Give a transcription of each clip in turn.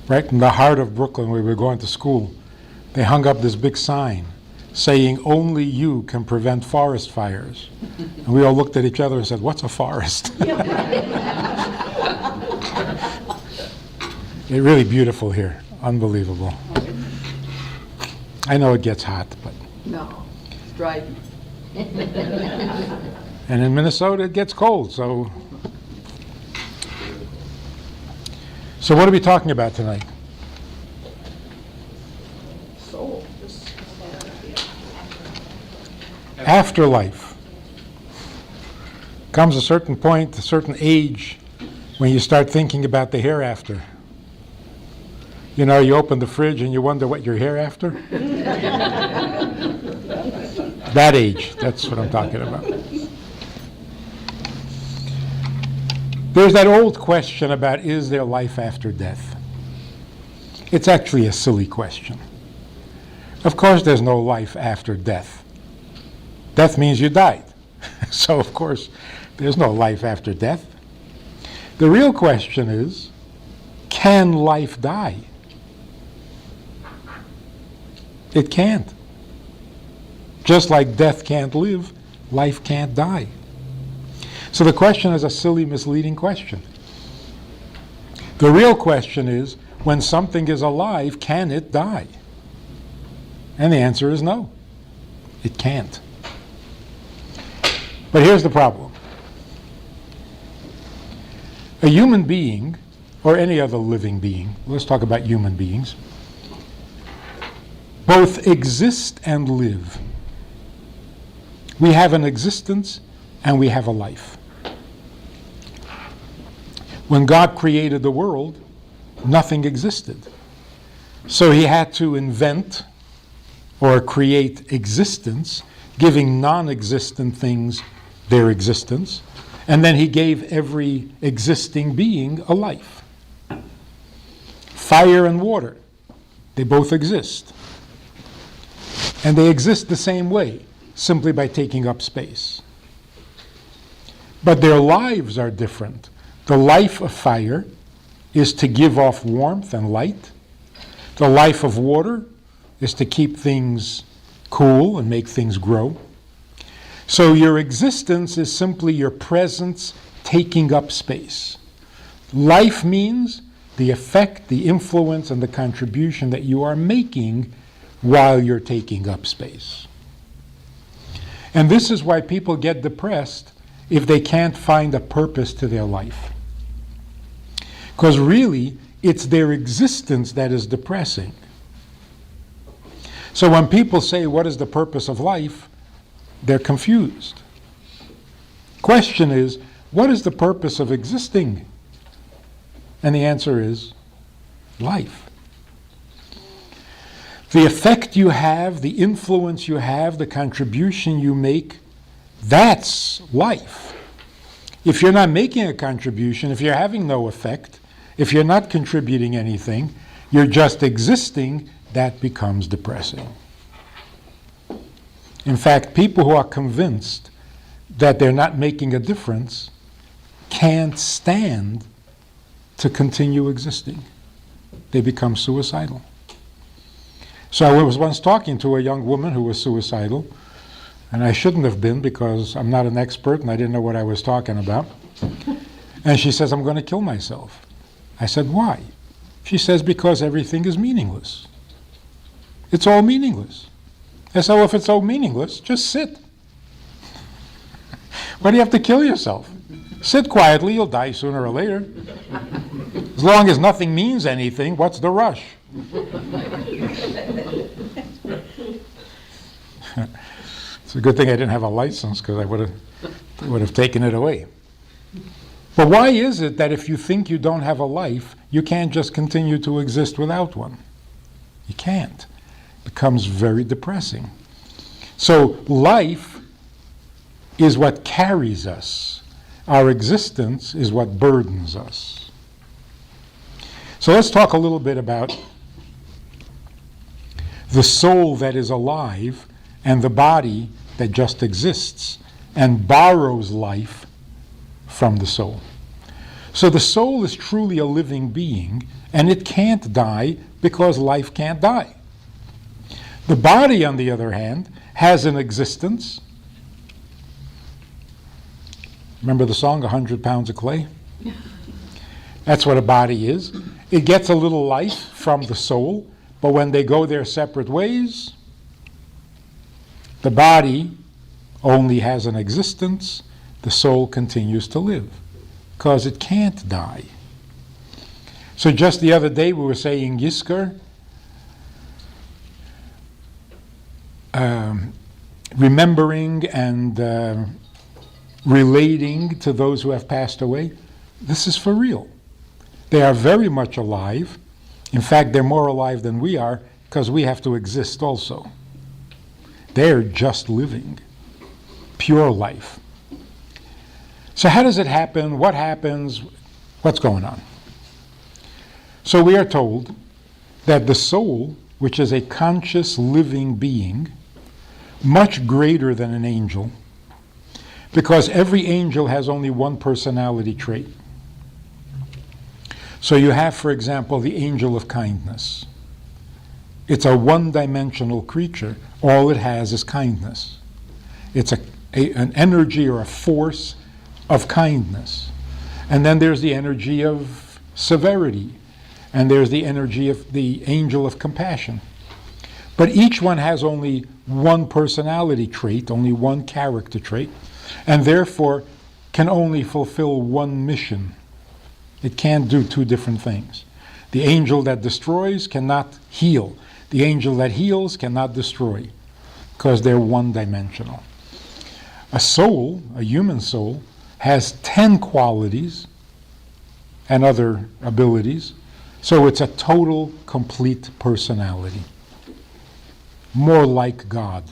right in the heart of Brooklyn where we were going to school. They hung up this big sign saying, "Only you can prevent forest fires." And we all looked at each other and said, "What's a forest?" It's really beautiful here. Unbelievable. I know it gets hot, but... No, it's dry. And in Minnesota, it gets cold, so... So what are we talking about tonight? Soul. Afterlife. Comes a certain point, a certain age, when you start thinking about the hereafter. You know, you open the fridge and you wonder what you're hereafter. That age, that's what I'm talking about. There's that old question about, is there life after death? It's actually a silly question. Of course there's no life after death. Death means you died. So of course there's no life after death. The real question is, can life die? It can't. Just like death can't live, life can't die. So the question is a silly, misleading question. The real question is, when something is alive, can it die? And the answer is no. It can't. But here's the problem. A human being, or any other living being, let's talk about human beings, both exist and live. We have an existence and we have a life. When God created the world, nothing existed. So he had to invent or create existence, giving non-existent things their existence, and then he gave every existing being a life. Fire and water, they both exist. And they exist the same way, simply by taking up space. But their lives are different. The life of fire is to give off warmth and light. The life of water is to keep things cool and make things grow. So your existence is simply your presence taking up space. Life means the effect, the influence, and the contribution that you are making while you're taking up space. And this is why people get depressed if they can't find a purpose to their life. Because really, it's their existence that is depressing. So when people say, what is the purpose of life? They're confused. Question is, what is the purpose of existing? And the answer is, life. The effect you have, the influence you have, the contribution you make, that's life. If you're not making a contribution, if you're having no effect, if you're not contributing anything, you're just existing, that becomes depressing. In fact, people who are convinced that they're not making a difference can't stand to continue existing. They become suicidal. So I was once talking to a young woman who was suicidal, and I shouldn't have been because I'm not an expert and I didn't know what I was talking about. And she says, I'm going to kill myself. I said, why? She says, because everything is meaningless. It's all meaningless. I said, well, if it's all meaningless, just sit. Why do you have to kill yourself? Sit quietly, you'll die sooner or later. As long as nothing means anything, what's the rush? It's a good thing I didn't have a license, because I would have taken it away. But why is it that if you think you don't have a life, you can't just continue to exist without one? You can't. It becomes very depressing. So life is what carries us. Our existence is what burdens us. So let's talk a little bit about the soul that is alive and the body that just exists and borrows life from the soul. So the soul is truly a living being, and it can't die because life can't die. The body, on the other hand, has an existence. Remember the song, 100 Pounds of Clay? That's what a body is. It gets a little life from the soul, but when they go their separate ways, the body only has an existence, the soul continues to live, because it can't die. So just the other day we were saying Yisker, remembering and relating to those who have passed away. This is for real. They are very much alive. In fact, they're more alive than we are because we have to exist also. They're just living. Pure life. So how does it happen? What happens? What's going on? So we are told that the soul, which is a conscious living being, much greater than an angel, because every angel has only one personality trait. So you have, for example, the angel of kindness. It's a one-dimensional creature. All it has is kindness. It's an energy or a force of kindness. And then there's the energy of severity. And there's the energy of the angel of compassion. But each one has only one personality trait, only one character trait, and therefore can only fulfill one mission. It can't do two different things. The angel that destroys cannot heal. The angel that heals cannot destroy, because they're one-dimensional. A soul, a human soul, has 10 qualities and other abilities, so it's a total, complete personality. More like God.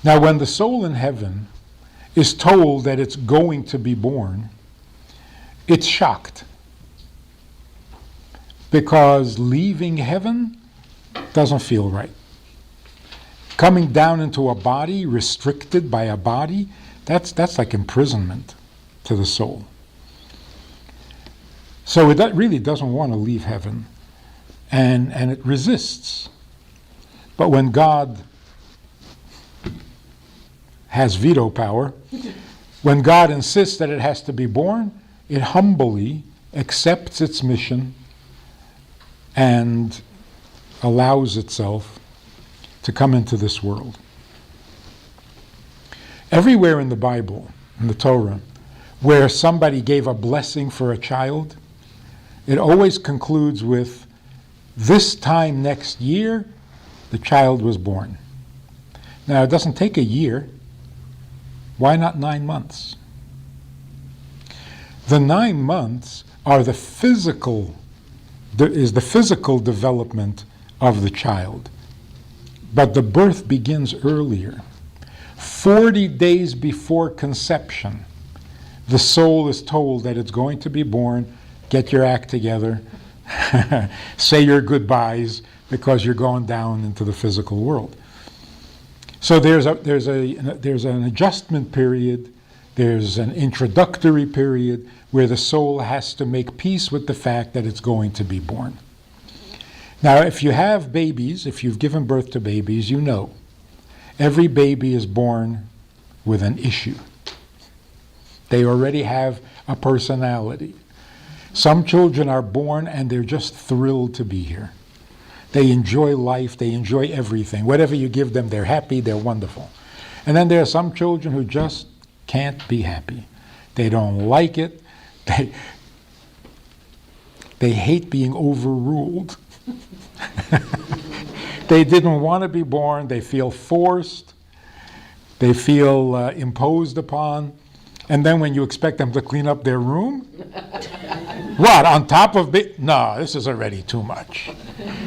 Now, when the soul in heaven is told that it's going to be born, it's shocked. Because leaving heaven doesn't feel right. Coming down into a body, restricted by a body, that's like imprisonment to the soul. So it really doesn't want to leave heaven, and it resists. But when God has veto power, when God insists that it has to be born, it humbly accepts its mission and allows itself to come into this world. Everywhere in the Bible, in the Torah, where somebody gave a blessing for a child, it always concludes with, this time next year, the child was born. Now, it doesn't take a year. Why not 9 months? The 9 months are the physical development of the child. But the birth begins earlier. 40 days before conception, the soul is told that it's going to be born. Get your act together. Say your goodbyes, because you're going down into the physical world. So there's an adjustment period, there's an introductory period where the soul has to make peace with the fact that it's going to be born. Now, if you have babies, if you've given birth to babies, you know every baby is born with an issue. They already have a personality. Some children are born and they're just thrilled to be here. They enjoy life, they enjoy everything. Whatever you give them, they're happy, they're wonderful. And then there are some children who just can't be happy. They don't like it. They hate being overruled. They didn't want to be born, they feel forced, they feel imposed upon. And then when you expect them to clean up their room, what, on top of it? No, this is already too much.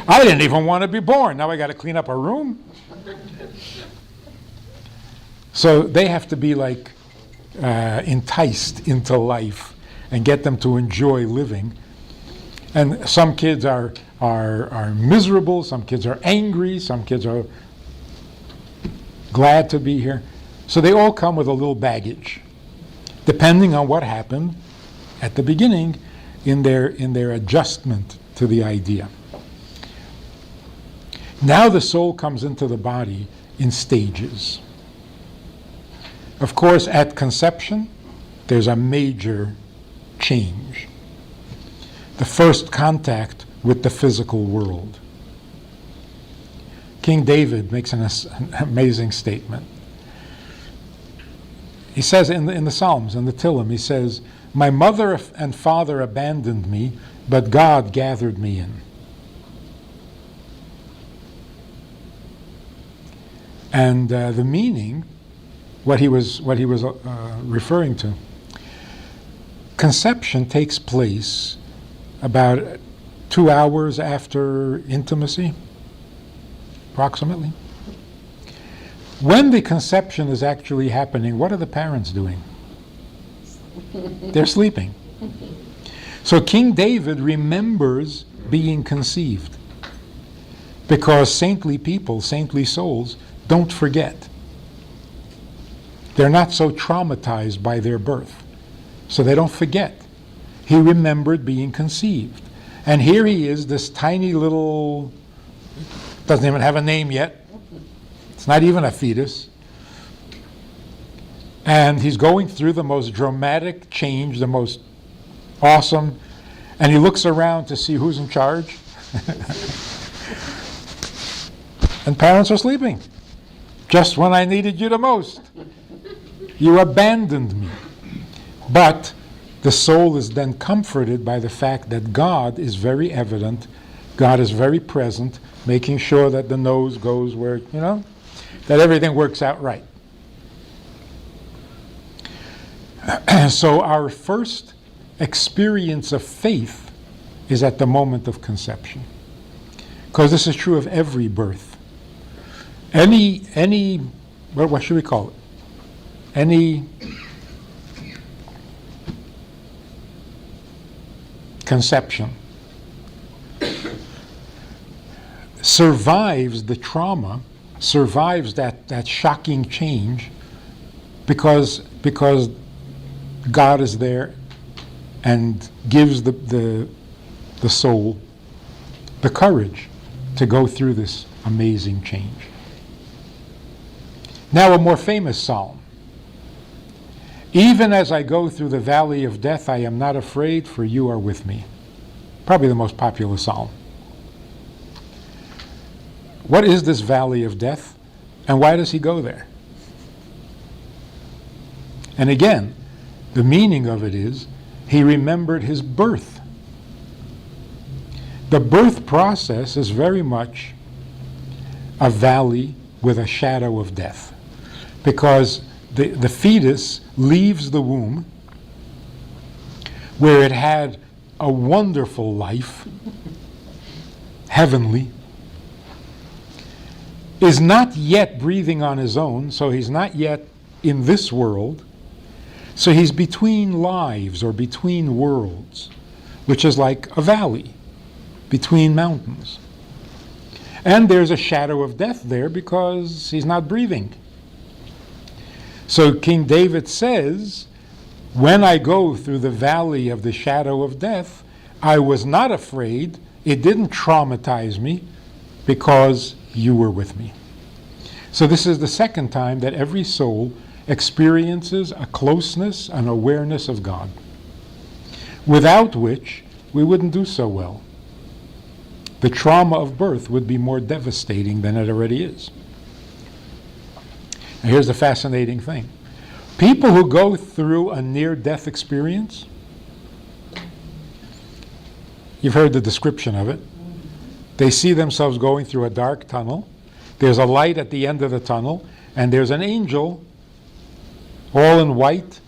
I didn't even want to be born. Now I got to clean up a room? So they have to be like enticed into life and get them to enjoy living. And some kids are miserable, some kids are angry, some kids are glad to be here. So they all come with a little baggage. Depending on what happened at the beginning in their adjustment to the idea. Now the soul comes into the body in stages. Of course, at conception, there's a major change. The first contact with the physical world. King David makes an amazing statement. He says in the Psalms, in the Tehillim, he says, "My mother and father abandoned me, but God gathered me in." And the meaning, what he was referring to, conception takes place about 2 hours after intimacy, approximately. When the conception is actually happening, what are the parents doing? They're sleeping. So King David remembers being conceived, because saintly people, saintly souls, don't forget. They're not so traumatized by their birth, so they don't forget. He remembered being conceived. And here he is, this tiny little, doesn't even have a name yet. It's not even a fetus. And he's going through the most dramatic change, the most awesome, and he looks around to see who's in charge. And parents are sleeping. Just when I needed you the most. You abandoned me. But the soul is then comforted by the fact that God is very evident, God is very present, making sure that the nose goes where, that everything works out right. So our first experience of faith is at the moment of conception. Because this is true of every birth. What should we call it? Any conception survives the trauma, survives that shocking change, because God is there and gives the soul the courage to go through this amazing change. Now a more famous psalm. "Even as I go through the valley of death, I am not afraid, for you are with me." Probably the most popular psalm. What is this valley of death, and why does he go there? And again, the meaning of it is, he remembered his birth. The birth process is very much a valley with a shadow of death, because the fetus leaves the womb where it had a wonderful life, heavenly, is not yet breathing on his own, so he's not yet in this world, so he's between lives or between worlds, which is like a valley between mountains. And there's a shadow of death there because he's not breathing. So King David says, "When I go through the valley of the shadow of death, I was not afraid. It didn't traumatize me because you were with me." So this is the second time that every soul experiences a closeness, an awareness of God, without which we wouldn't do so well. The trauma of birth would be more devastating than it already is. Now here's the fascinating thing. People who go through a near-death experience, you've heard the description of it. They see themselves going through a dark tunnel. There's a light at the end of the tunnel, and there's an angel, all in white,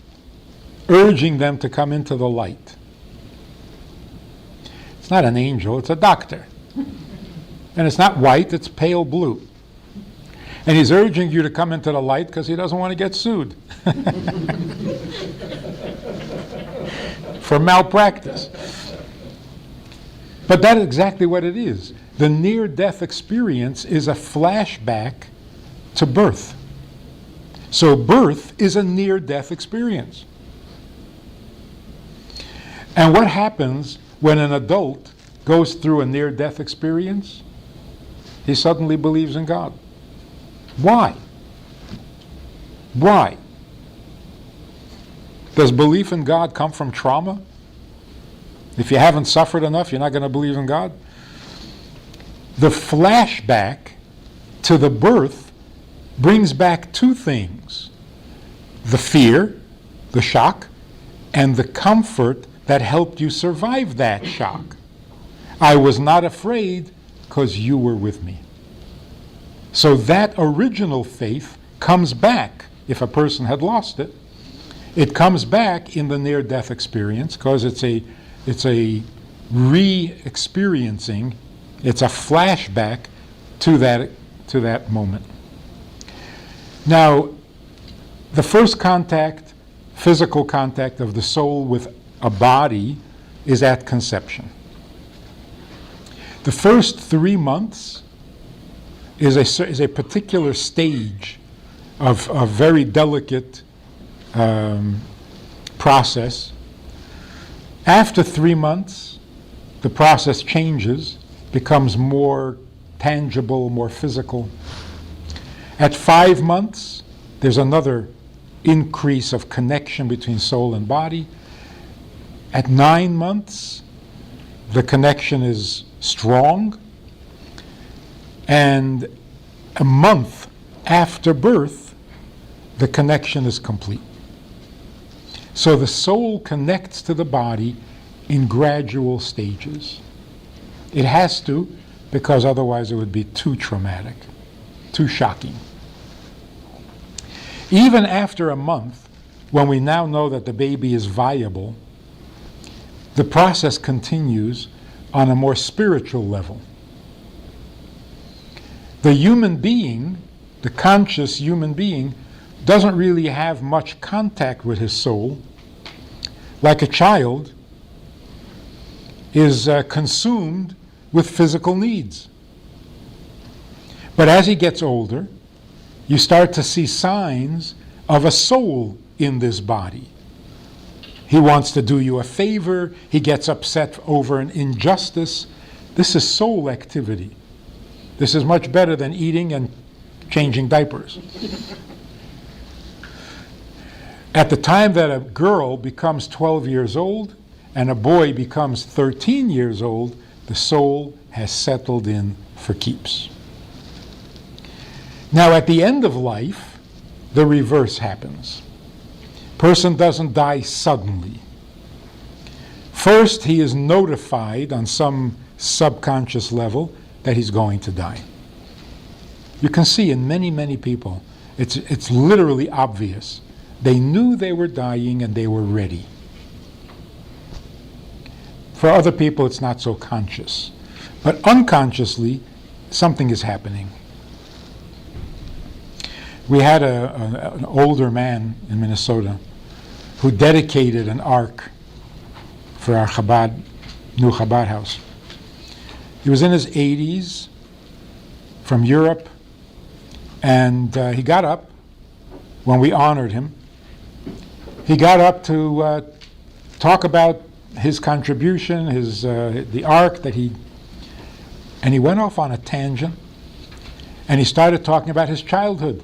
urging them to come into the light. It's not an angel, it's a doctor. And it's not white, it's pale blue. And he's urging you to come into the light because he doesn't want to get sued for malpractice. But that is exactly what it is. The near-death experience is a flashback to birth. So birth is a near-death experience. And what happens when an adult goes through a near-death experience? He suddenly believes in God. Why? Why? Does belief in God come from trauma? If you haven't suffered enough, you're not going to believe in God? The flashback to the birth brings back two things: the fear, the shock, and the comfort that helped you survive that shock. I was not afraid because you were with me. So that original faith comes back. If a person had lost it, it comes back in the near-death experience because it's a re-experiencing, it's a flashback to that moment. Now, the first contact, physical contact of the soul with a body is at conception. The first 3 months is a particular stage of a very delicate process. After 3 months, the process changes, becomes more tangible, more physical. At 5 months, there's another increase of connection between soul and body. At 9 months, the connection is strong. And a month after birth, the connection is complete. So the soul connects to the body in gradual stages. It has to, because otherwise it would be too traumatic, too shocking. Even after a month, when we now know that the baby is viable, the process continues on a more spiritual level. The human being, the conscious human being, doesn't really have much contact with his soul. Like a child is consumed with physical needs. But as he gets older, you start to see signs of a soul in this body. He wants to do you a favor. He gets upset over an injustice. This is soul activity. This is much better than eating and changing diapers. At the time that a girl becomes 12 years old and a boy becomes 13 years old, the soul has settled in for keeps. Now, at the end of life, the reverse happens. Person doesn't die suddenly. First, he is notified on some subconscious level that he's going to die. You can see in many, many people, it's literally obvious. They knew they were dying and they were ready. For other people, it's not so conscious. But unconsciously, something is happening. We had an older man in Minnesota who dedicated an ark for our Chabad, new Chabad house. He was in his 80s, from Europe, and he got up when we honored him. He got up to talk about his contribution, the ark that and he went off on a tangent, and he started talking about his childhood.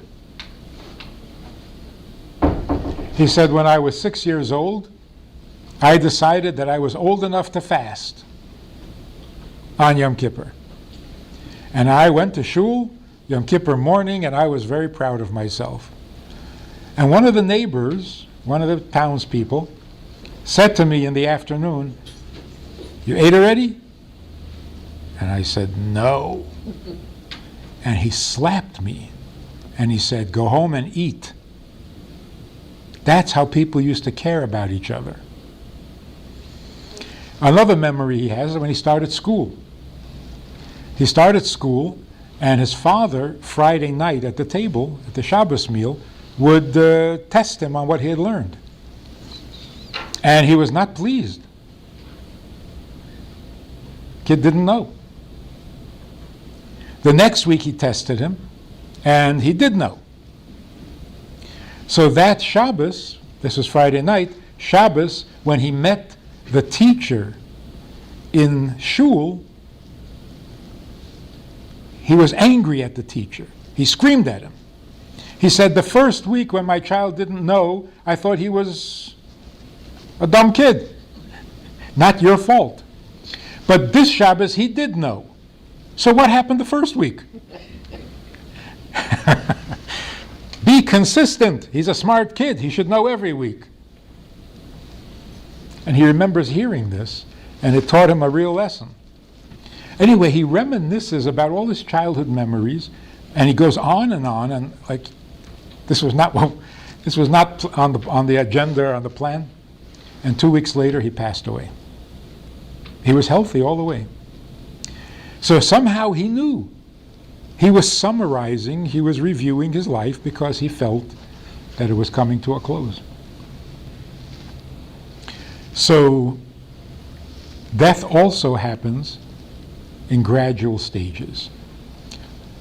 He said, when I was 6 years old, I decided that I was old enough to fast on Yom Kippur. And I went to shul Yom Kippur morning, and I was very proud of myself. And one of the neighbors, one of the townspeople, said to me in the afternoon, "You ate already?" And I said, "No." And he slapped me, and he said, "Go home and eat." That's how people used to care about each other. Another memory he has is when he started school. He started school, and his father, Friday night at the table, at the Shabbos meal, would test him on what he had learned. And he was not pleased. Kid didn't know. The next week he tested him, and he did know. So that Shabbos, this was Friday night, Shabbos, when he met the teacher in shul, he was angry at the teacher. He screamed at him. He said, the first week when my child didn't know, I thought he was a dumb kid. Not your fault. But this Shabbos, he did know. So what happened the first week? Be consistent. He's a smart kid. He should know every week. And he remembers hearing this, and it taught him a real lesson. Anyway, he reminisces about all his childhood memories, and he goes on, and like this was not on the agenda, on the plan. And 2 weeks later, he passed away. He was healthy all the way. So somehow he knew. He was summarizing, he was reviewing his life because he felt that it was coming to a close. So death also happens in gradual stages.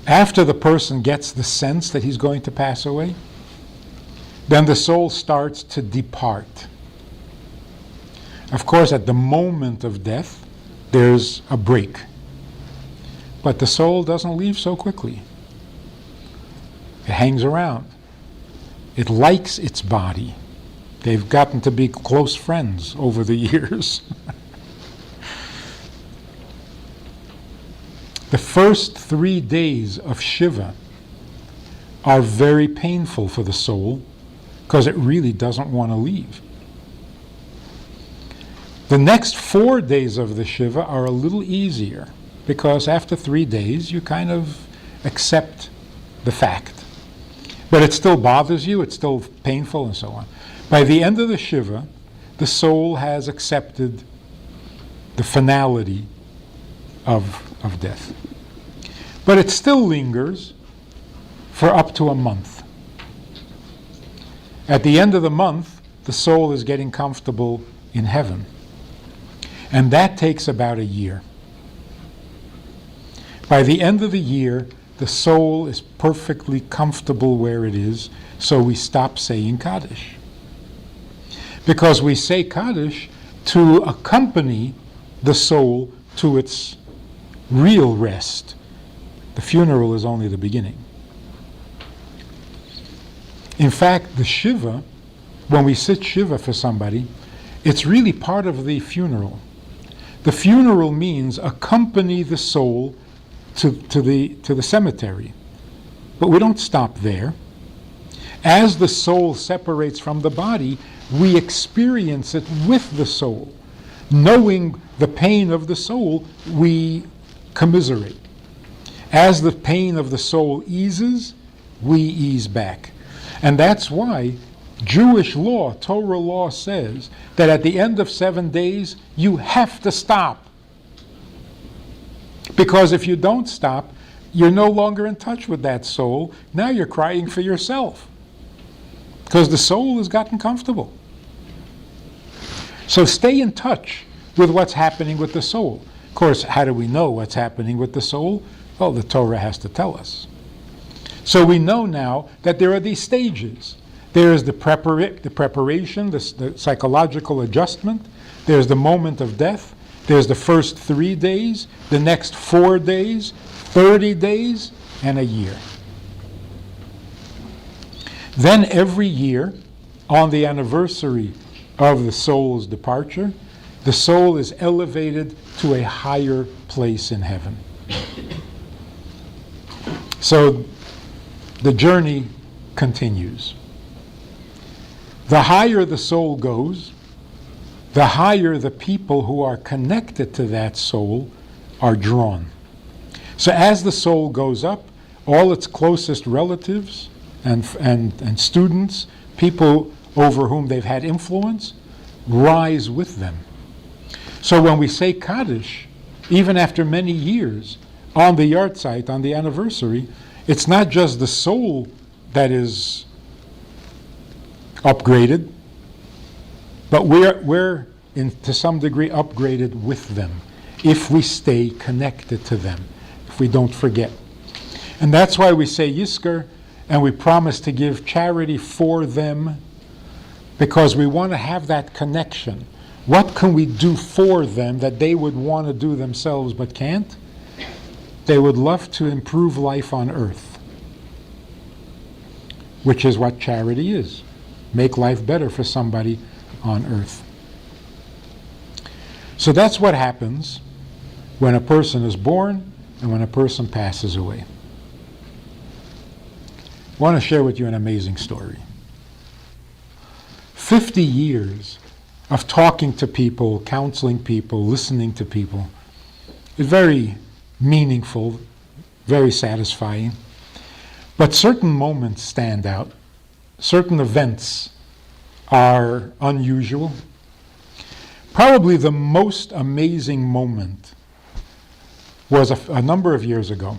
After the person gets the sense that he's going to pass away, then the soul starts to depart. Of course, at the moment of death, there's a break. But the soul doesn't leave so quickly. It hangs around. It likes its body. They've gotten to be close friends over the years. The first 3 days of Shiva are very painful for the soul because it really doesn't want to leave. The next 4 days of the Shiva are a little easier because after 3 days you kind of accept the fact. But it still bothers you, it's still painful and so on. By the end of the Shiva, the soul has accepted the finality of death. But it still lingers for up to a month. At the end of the month, the soul is getting comfortable in heaven. And that takes about a year. By the end of the year, the soul is perfectly comfortable where it is, so we stop saying Kaddish. Because we say Kaddish to accompany the soul to its real rest. The funeral is only the beginning. In fact, the Shiva, when we sit Shiva for somebody, it's really part of the funeral. The funeral means accompany the soul to the cemetery. But we don't stop there. As the soul separates from the body, we experience it with the soul. Knowing the pain of the soul, we commiserate. As the pain of the soul eases, we ease back. And that's why Jewish law, Torah law, says that at the end of 7 days, you have to stop. Because if you don't stop, you're no longer in touch with that soul. Now you're crying for yourself. Because the soul has gotten comfortable. So stay in touch with what's happening with the soul. Of course, how do we know what's happening with the soul? Well, the Torah has to tell us. So we know now that there are these stages. There's the preparation, the psychological adjustment. There's the moment of death. There's the first 3 days, the next 4 days, 30 days, and a year. Then every year, on the anniversary of the soul's departure, the soul is elevated to a higher place in heaven. So the journey continues. The higher the soul goes, the higher the people who are connected to that soul are drawn. So as the soul goes up, all its closest relatives and students, people over whom they've had influence, rise with them. So when we say Kaddish, even after many years, on the yard site, on the anniversary, it's not just the soul that is upgraded, but we're to some degree upgraded with them if we stay connected to them, if we don't forget. And that's why we say Yizkor, and we promise to give charity for them, because we want to have that connection. What can we do for them that they would want to do themselves but can't? They would love to improve life on earth, which is what charity is. Make life better for somebody on earth. So that's what happens when a person is born and when a person passes away. I want to share with you an amazing story. 50 years of talking to people, counseling people, listening to people is very meaningful, very satisfying. But certain moments stand out. Certain events are unusual. Probably the most amazing moment was a number of years ago.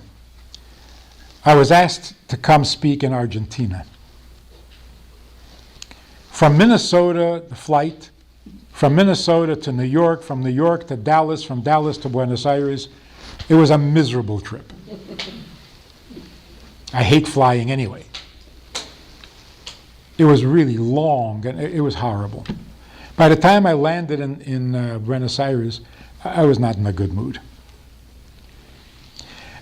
I was asked to come speak in Argentina. From Minnesota, the flight, from Minnesota to New York, from New York to Dallas, from Dallas to Buenos Aires, it was a miserable trip. I hate flying anyway. It was really long, and it was horrible. By the time I landed in Buenos Aires, I was not in a good mood.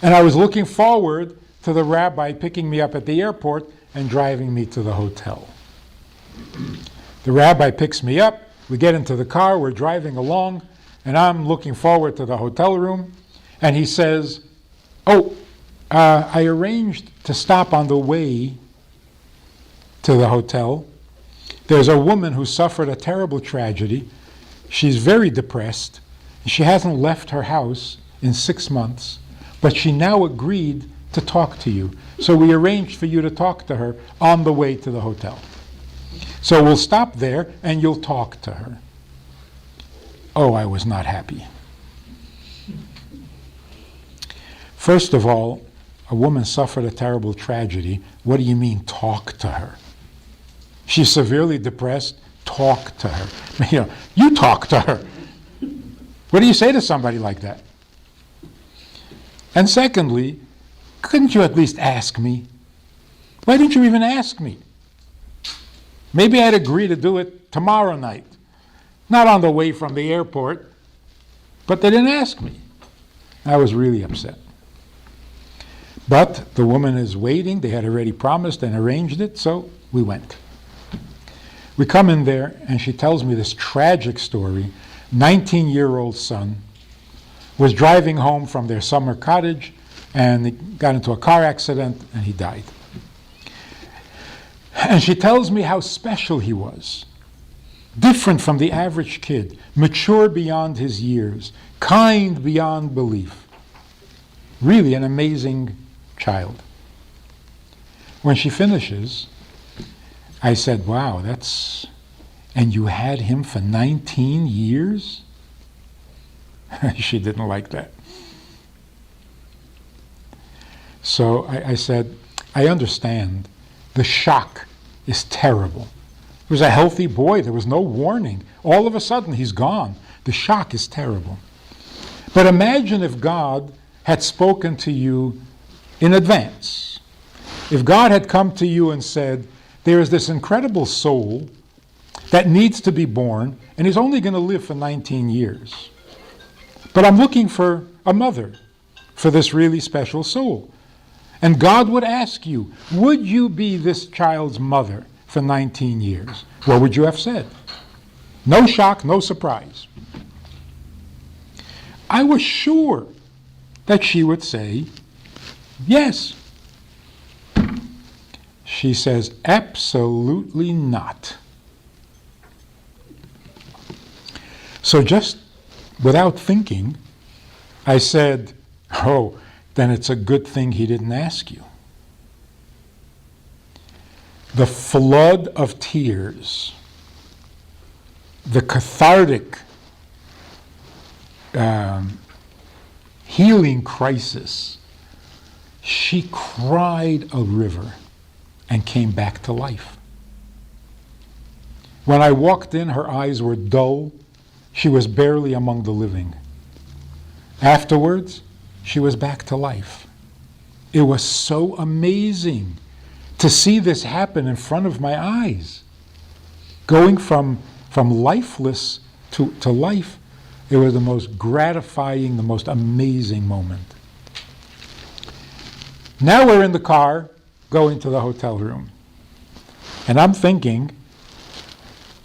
And I was looking forward to the rabbi picking me up at the airport and driving me to the hotel. The rabbi picks me up, we get into the car, we're driving along, and I'm looking forward to the hotel room, and he says, I arranged to stop on the way to the hotel. There's a woman who suffered a terrible tragedy. She's very depressed. She hasn't left her house in 6 months, but she now agreed to talk to you. So we arranged for you to talk to her on the way to the hotel. So we'll stop there and you'll talk to her. Oh, I was not happy. First of all, a woman suffered a terrible tragedy. What do you mean, talk to her? She's severely depressed. Talk to her. You talk to her. What do you say to somebody like that? And secondly, couldn't you at least ask me? Why didn't you even ask me? Maybe I'd agree to do it tomorrow night. Not on the way from the airport, but they didn't ask me. I was really upset. But the woman is waiting. They had already promised and arranged it, so we went. We come in there, and she tells me this tragic story. 19-year-old son was driving home from their summer cottage, and he got into a car accident, and he died. And she tells me how special he was. Different from the average kid, mature beyond his years, kind beyond belief. Really an amazing child. When she finishes, I said, wow, and you had him for 19 years? She didn't like that. So I said, I understand. The shock is terrible. He was a healthy boy. There was no warning. All of a sudden, he's gone. The shock is terrible. But imagine if God had spoken to you in advance. If God had come to you and said, there is this incredible soul that needs to be born, and he's only going to live for 19 years. But I'm looking for a mother for this really special soul. And God would ask you, would you be this child's mother for 19 years? What would you have said? No shock, no surprise. I was sure that she would say, yes. She says, absolutely not. So just without thinking, I said, oh, then it's a good thing he didn't ask you. The flood of tears, the cathartic healing crisis, she cried a river and came back to life. When I walked in, her eyes were dull. She was barely among the living. Afterwards, she was back to life. It was so amazing to see this happen in front of my eyes. Going from lifeless to life, it was the most gratifying, the most amazing moment. Now we're in the car going to the hotel room. And I'm thinking,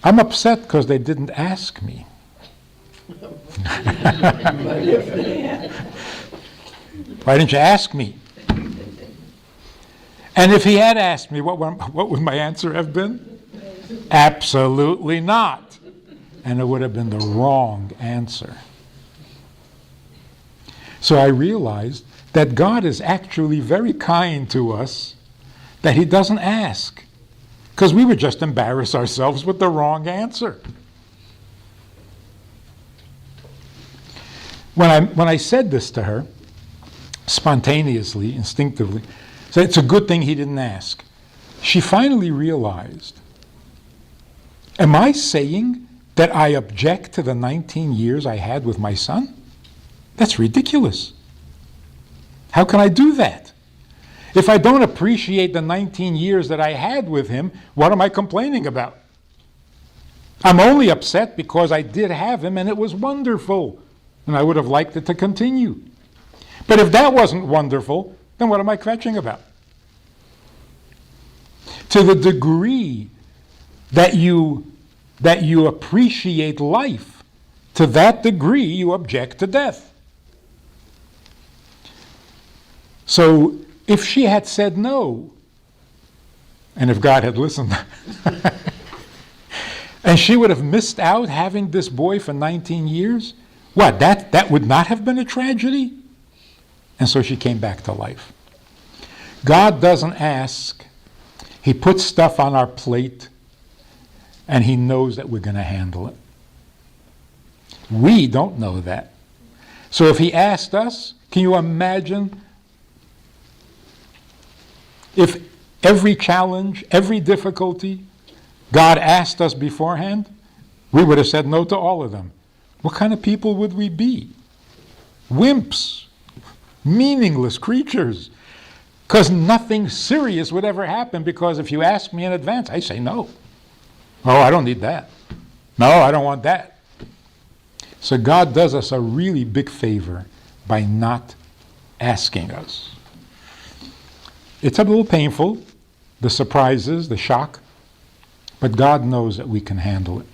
I'm upset because they didn't ask me. Why didn't you ask me? And if he had asked me, what would my answer have been? Absolutely not. And it would have been the wrong answer. So I realized that God is actually very kind to us, that he doesn't ask, because we would just embarrass ourselves with the wrong answer. When I said this to her, spontaneously, instinctively, so it's a good thing he didn't ask, she finally realized, am I saying that I object to the 19 years I had with my son? That's ridiculous. How can I do that? If I don't appreciate the 19 years that I had with him, what am I complaining about? I'm only upset because I did have him and it was wonderful, and I would have liked it to continue. But if that wasn't wonderful, then what am I kvetching about? To the degree that you appreciate life, to that degree you object to death. So if she had said no, and if God had listened, and she would have missed out having this boy for 19 years, what, that would not have been a tragedy? And so she came back to life. God doesn't ask. He puts stuff on our plate, and he knows that we're going to handle it. We don't know that. So if he asked us, can you imagine if every challenge, every difficulty, God asked us beforehand? We would have said no to all of them. What kind of people would we be? Wimps, meaningless creatures. Because nothing serious would ever happen, because if you ask me in advance, I say no. Oh, I don't need that. No, I don't want that. So God does us a really big favor by not asking us. It's a little painful, the surprises, the shock, but God knows that we can handle it.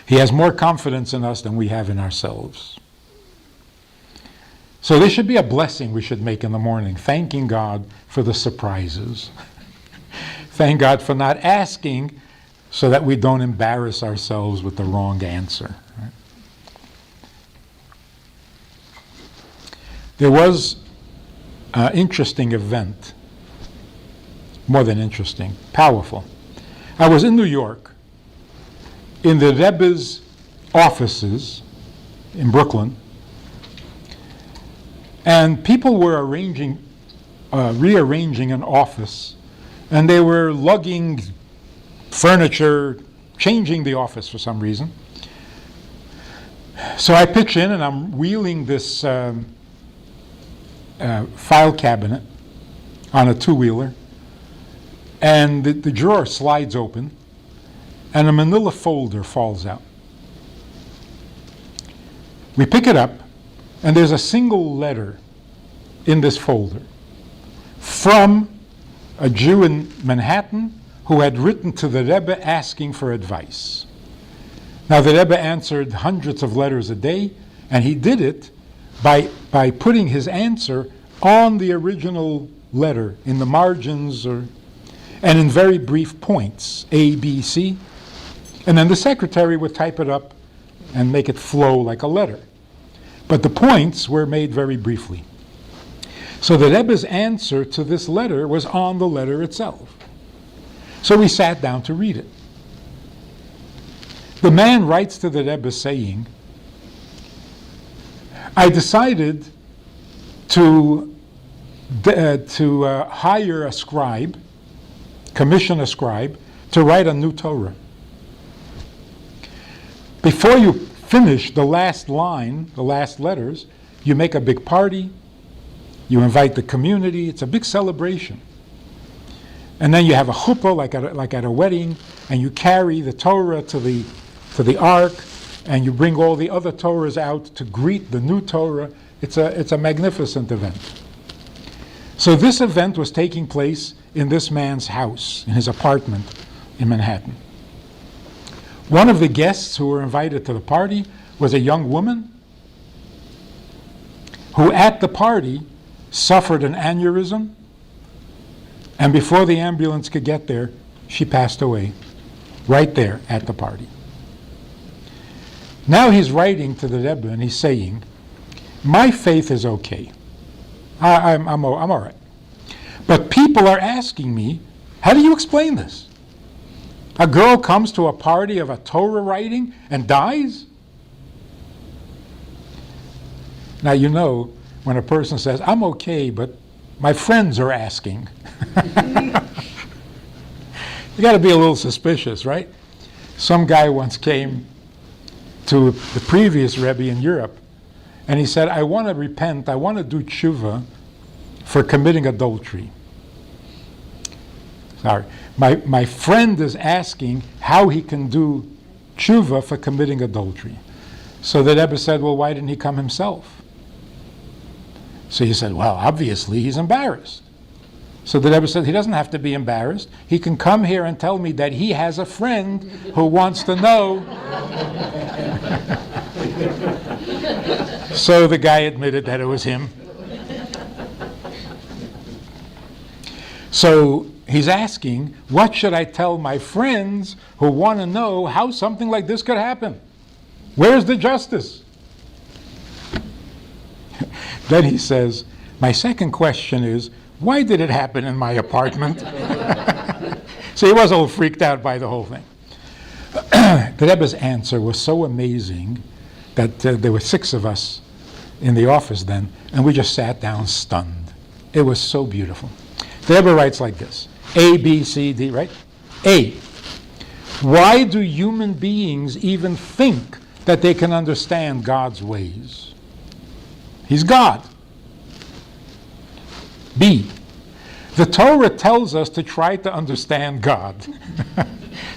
He has more confidence in us than we have in ourselves. So this should be a blessing we should make in the morning, thanking God for the surprises. Thank God for not asking so that we don't embarrass ourselves with the wrong answer. Right? There was an interesting event, more than interesting, powerful. I was in New York, in the Rebbe's offices in Brooklyn, and people were rearranging an office, and they were lugging furniture, changing the office for some reason. So I pitch in, and I'm wheeling this file cabinet on a two-wheeler, and the drawer slides open, and a manila folder falls out. We pick it up, and there's a single letter in this folder from a Jew in Manhattan who had written to the Rebbe asking for advice. Now the Rebbe answered hundreds of letters a day, and he did it by putting his answer on the original letter in the margins and in very brief points, A, B, C. And then the secretary would type it up and make it flow like a letter. But the points were made very briefly. So the Rebbe's answer to this letter was on the letter itself. So we sat down to read it. The man writes to the Rebbe saying, I decided to hire a scribe, commission a scribe, to write a new Torah. Before you finish the last line, the last letters, you make a big party, you invite the community, it's a big celebration. And then you have a chuppah like at a wedding, and you carry the Torah to the ark, and you bring all the other Torahs out to greet the new Torah. It's a magnificent event. So this event was taking place in this man's house, in his apartment in Manhattan. One of the guests who were invited to the party was a young woman who at the party suffered an aneurysm, and before the ambulance could get there, she passed away right there at the party. Now he's writing to the Rebbe and he's saying, my faith is okay. I'm all right. But people are asking me, how do you explain this? A girl comes to a party of a Torah writing and dies? Now, you know, when a person says, I'm okay, but my friends are asking. You got to be a little suspicious, right? Some guy once came to the previous Rebbe in Europe, and he said, I want to repent, I want to do tshuva for committing adultery. Sorry. My friend is asking how he can do tshuva for committing adultery. So the Rebbe said, well, why didn't he come himself? So he said, well, obviously he's embarrassed. So the Rebbe said, he doesn't have to be embarrassed. He can come here and tell me that he has a friend who wants to know. So the guy admitted that it was him. So he's asking, what should I tell my friends who want to know how something like this could happen? Where's the justice? Then he says, my second question is, why did it happen in my apartment? So he was all freaked out by the whole thing. The Rebbe's answer was so amazing that there were 6 of us in the office then, and we just sat down stunned. It was so beautiful. The Rebbe writes like this, A, B, C, D, right? A, why do human beings even think that they can understand God's ways? He's God. B, the Torah tells us to try to understand God.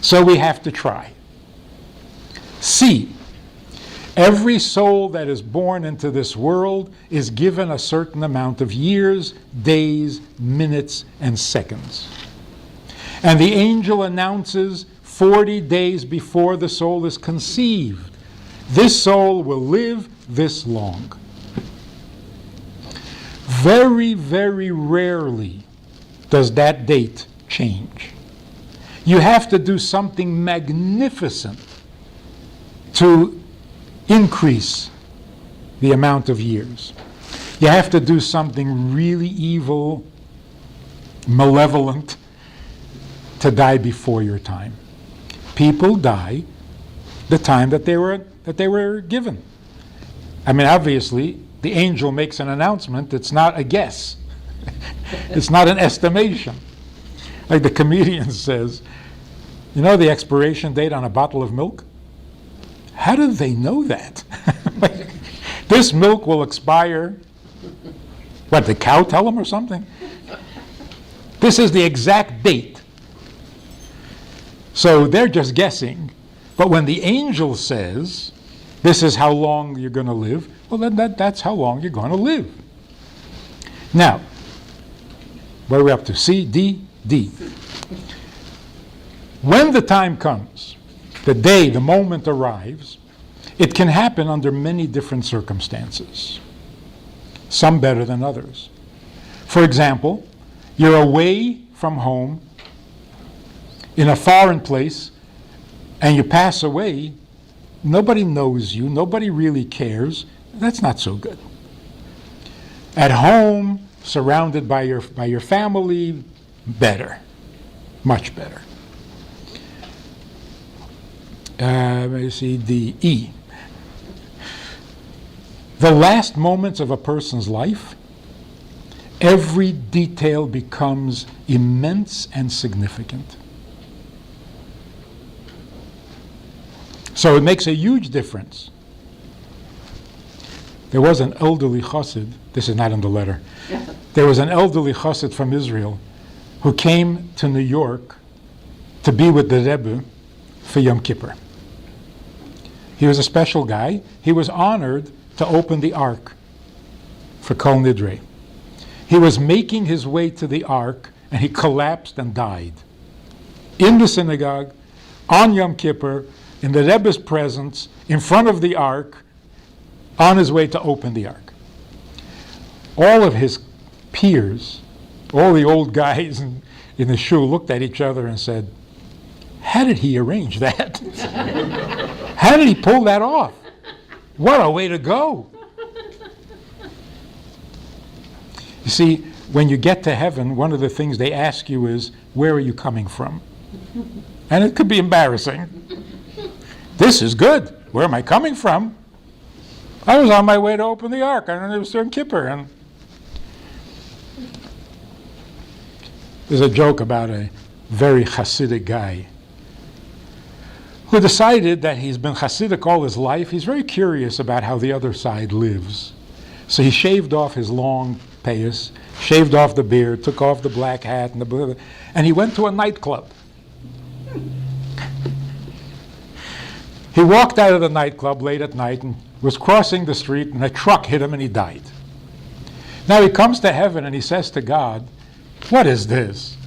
So we have to try. C, every soul that is born into this world is given a certain amount of years, days, minutes, and seconds. And the angel announces 40 days before the soul is conceived, this soul will live this long. Very, very rarely does that date change. You have to do something magnificent to increase the amount of years. You have to do something really evil, malevolent, to die before your time. People die the time that they were given. I mean, obviously, the angel makes an announcement. It's not a guess. It's not an estimation. Like the comedian says, you know the expiration date on a bottle of milk? How do they know that? This milk will expire. What, the cow tell them or something? This is the exact date. So they're just guessing. But when the angel says, this is how long you're going to live, well, then that's how long you're going to live. Now, what are we up to? C, D, D. When the time comes, the day, the moment arrives, it can happen under many different circumstances, some better than others. For example, you're away from home in a foreign place and you pass away. Nobody knows you, nobody really cares. That's not so good. At home, surrounded by your family, better, much better. Let me see, the E. The last moments of a person's life, every detail becomes immense and significant. So it makes a huge difference. There was an elderly chassid, this is not in the letter, there was an elderly chassid from Israel who came to New York to be with the Rebbe for Yom Kippur. He was a special guy. He was honored to open the ark for Kol Nidre. He was making his way to the ark, and he collapsed and died. In the synagogue, on Yom Kippur, in the Rebbe's presence, in front of the ark, on his way to open the ark. All of his peers, all the old guys in the shul looked at each other and said, how did he arrange that? How did he pull that off? What a way to go. You see, when you get to heaven, one of the things they ask you is, where are you coming from? And it could be embarrassing. This is good. Where am I coming from? I was on my way to open the ark, and it was Yom Kippur. And there's a joke about a very Hasidic guy who decided that he's been Hasidic all his life. He's very curious about how the other side lives. So he shaved off his long payas, shaved off the beard, took off the black hat, and he went to a nightclub. He walked out of the nightclub late at night and was crossing the street, and a truck hit him and he died. Now he comes to heaven and he says to God, what is this?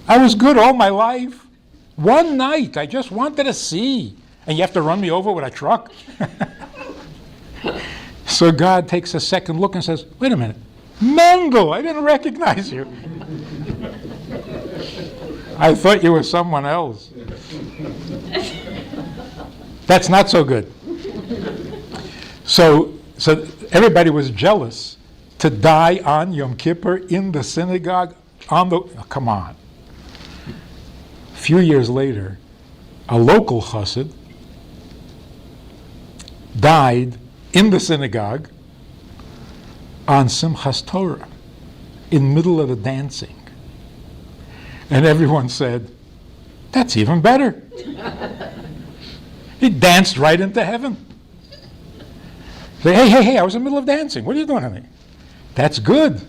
I was good all my life. One night, I just wanted to see, and you have to run me over with a truck? So God takes a second look and says, wait a minute, Mendel, I didn't recognize you. I thought you were someone else. That's not so good. So everybody was jealous to die on Yom Kippur in the synagogue. Come on. A few years later, a local chassid died in the synagogue on Simchas Torah, in middle of the dancing. And everyone said, that's even better. He danced right into heaven. Say, hey, I was in the middle of dancing. What are you doing to me? That's good.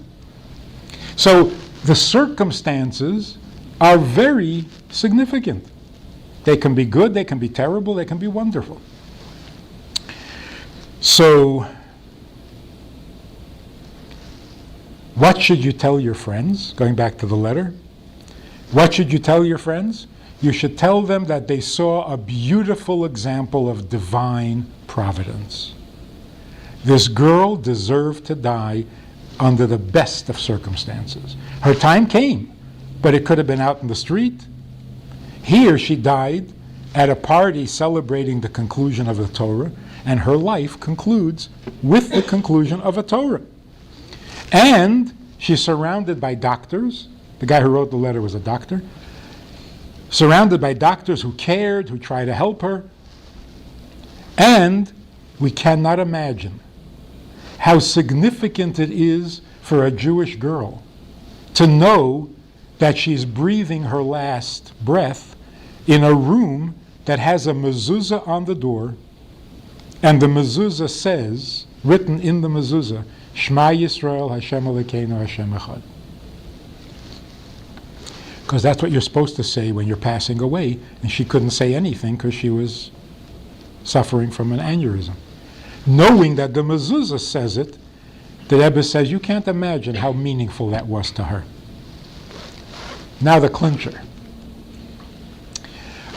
So the circumstances are very significant. They can be good, they can be terrible, they can be wonderful. So, what should you tell your friends? Going back to the letter. What should you tell your friends? You should tell them that they saw a beautiful example of divine providence. This girl deserved to die under the best of circumstances. Her time came, but it could have been out in the street. Here she died at a party celebrating the conclusion of the Torah, and her life concludes with the conclusion of a Torah. And she's surrounded by doctors. The guy who wrote the letter was a doctor. Surrounded by doctors who cared, who tried to help her. And we cannot imagine how significant it is for a Jewish girl to know that she's breathing her last breath in a room that has a mezuzah on the door, and the mezuzah says, written in the mezuzah, Shema Yisrael Hashem Elokeinu Hashem Echad. Because that's what you're supposed to say when you're passing away, and she couldn't say anything because she was suffering from an aneurysm. Knowing that the mezuzah says it, the Rebbe says you can't imagine how meaningful that was to her. Now the clincher.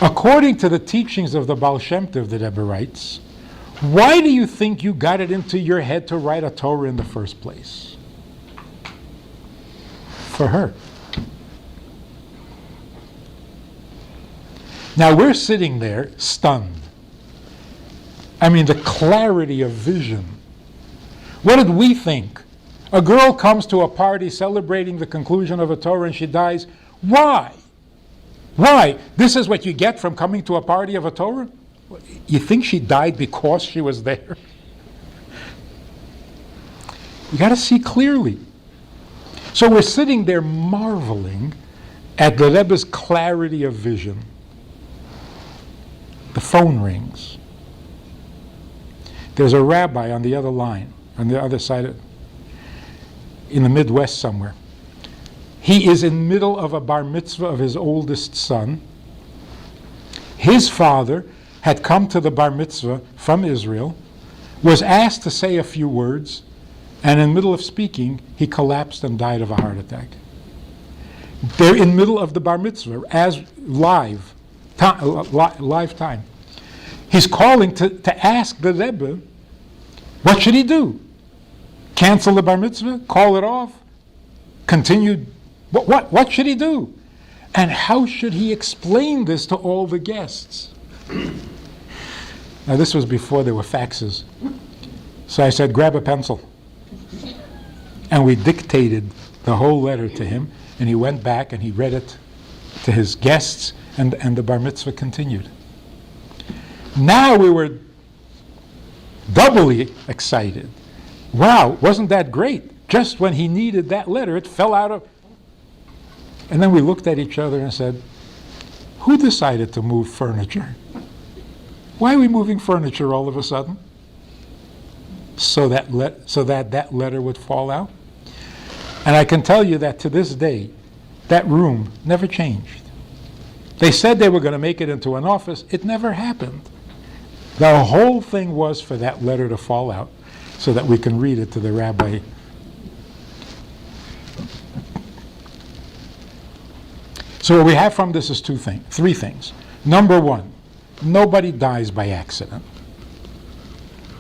According to the teachings of the Baal Shem Tov, the Rebbe writes, why do you think you got it into your head to write a Torah in the first place? For her. Now we're sitting there stunned. I mean, the clarity of vision. What did we think? A girl comes to a party celebrating the conclusion of a Torah and she dies. Why? Why? This is what you get from coming to a party of a Torah? You think she died because she was there? You got to see clearly. So we're sitting there marveling at the Rebbe's clarity of vision. The phone rings. There's a rabbi on the other line, on the other side, in the Midwest somewhere. He is in the middle of a bar mitzvah of his oldest son. His father had come to the bar mitzvah from Israel, was asked to say a few words, and in the middle of speaking, he collapsed and died of a heart attack. They're in the middle of the bar mitzvah, as live time. He's calling to ask the Rebbe, what should he do? Cancel the bar mitzvah? Call it off? Continue? What should he do? And how should he explain this to all the guests? Now, this was before there were faxes. So I said, grab a pencil. And we dictated the whole letter to him, and he went back and he read it to his guests, and the bar mitzvah continued. Now we were doubly excited. Wow, wasn't that great? Just when he needed that letter, it fell out of... And then we looked at each other and said, who decided to move furniture? Why are we moving furniture all of a sudden? So that that letter would fall out? And I can tell you that to this day, that room never changed. They said they were going to make it into an office. It never happened. The whole thing was for that letter to fall out so that we can read it to the rabbi. So what we have from this is three things. Number one, nobody dies by accident.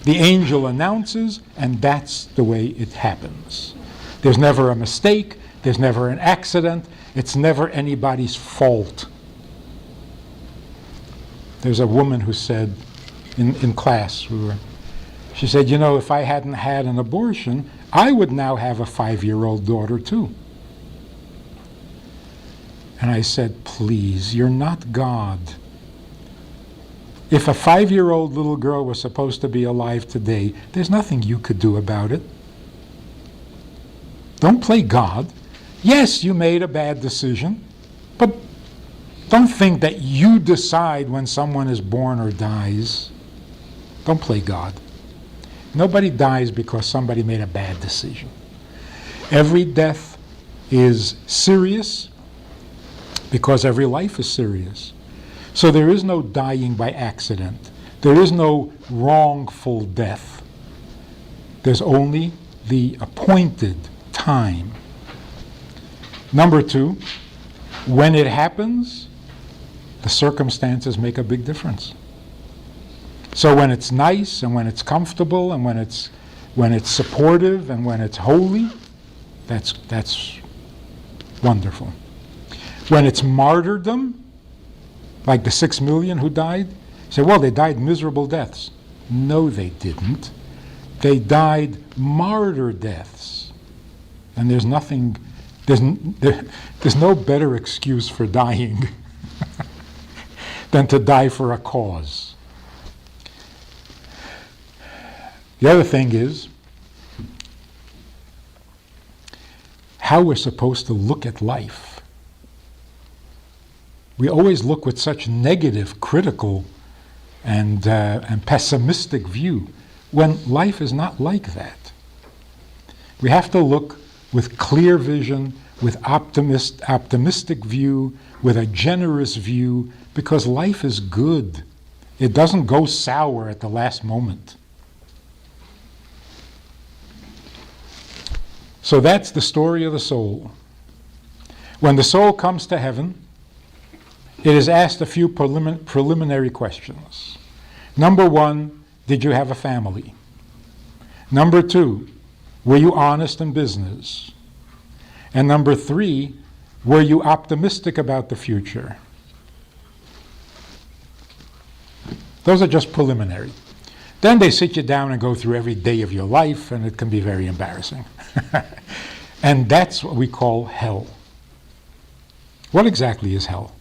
The angel announces, and that's the way it happens. There's never a mistake. There's never an accident. It's never anybody's fault. There's a woman who said in class, she said, you know, if I hadn't had an abortion, I would now have a 5-year-old daughter too. And I said, please, you're not God. If a 5-year-old little girl was supposed to be alive today, there's nothing you could do about it. Don't play God. Yes, you made a bad decision, but don't think that you decide when someone is born or dies. Don't play God. Nobody dies because somebody made a bad decision. Every death is serious because every life is serious. So there is no dying by accident. There is no wrongful death. There's only the appointed time. Number two, when it happens, the circumstances make a big difference. So when it's nice and when it's comfortable and when it's supportive and when it's holy, that's wonderful. When it's martyrdom, like the 6 million who died, say, well, they died miserable deaths. No, they didn't. They died martyr deaths. And there's no better excuse for dying than to die for a cause. The other thing is how we're supposed to look at life. We always look with such negative, critical, and pessimistic view when life is not like that. We have to look with clear vision, with optimistic view, with a generous view, because life is good. It doesn't go sour at the last moment. So that's the story of the soul. When the soul comes to heaven, it is asked a few preliminary questions. Number one, did you have a family? Number two, were you honest in business? And number three, were you optimistic about the future? Those are just preliminary. Then they sit you down and go through every day of your life, and it can be very embarrassing. And that's what we call hell. What exactly is hell?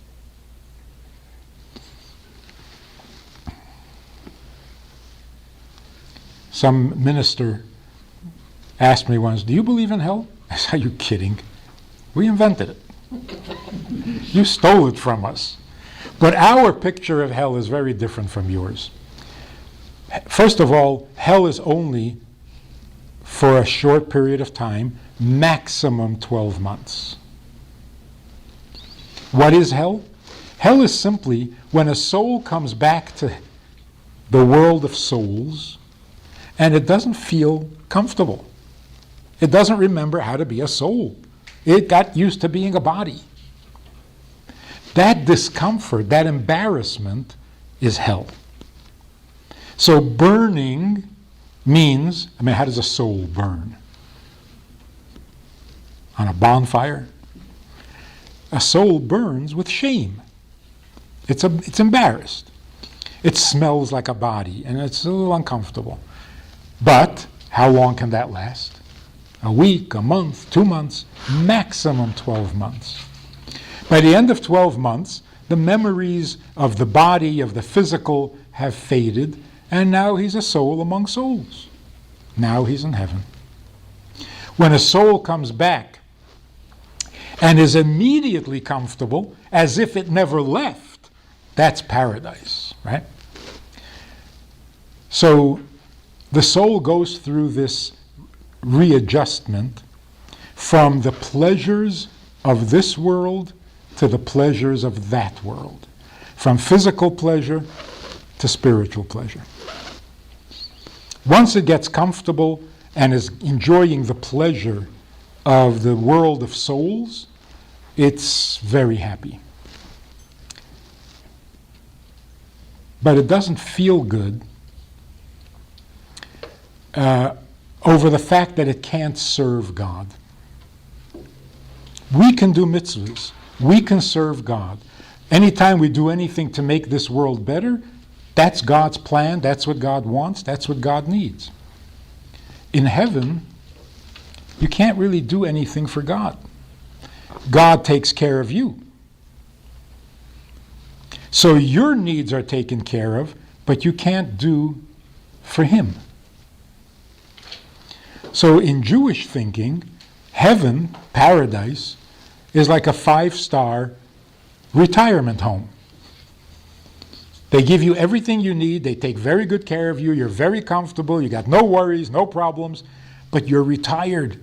Some minister asked me once, do you believe in hell? I said, are you kidding? We invented it. You stole it from us. But our picture of hell is very different from yours. First of all, hell is only for a short period of time, maximum 12 months. What is hell? Hell is simply when a soul comes back the world of souls, and it doesn't feel comfortable. It doesn't remember how to be a soul. It got used to being a body. That discomfort, that embarrassment is hell. So burning means, how does a soul burn? On a bonfire? A soul burns with shame. It's embarrassed. It smells like a body, and it's a little uncomfortable. But how long can that last? A week, a month, 2 months, maximum 12 months. By the end of 12 months, the memories of the body, of the physical, have faded, and now he's a soul among souls. Now he's in heaven. When a soul comes back and is immediately comfortable, as if it never left, that's paradise, right? So the soul goes through this readjustment from the pleasures of this world to the pleasures of that world, from physical pleasure to spiritual pleasure. Once it gets comfortable and is enjoying the pleasure of the world of souls, it's very happy. But it doesn't feel good over the fact that it can't serve God. We can do mitzvahs. We can serve God. Anytime we do anything to make this world better, that's God's plan, that's what God wants, that's what God needs. In heaven, you can't really do anything for God. God takes care of you. So your needs are taken care of, but you can't do for Him. So in Jewish thinking, heaven, paradise, is like a 5-star retirement home. They give you everything you need, they take very good care of you, you're very comfortable, you got no worries, no problems, but you're retired.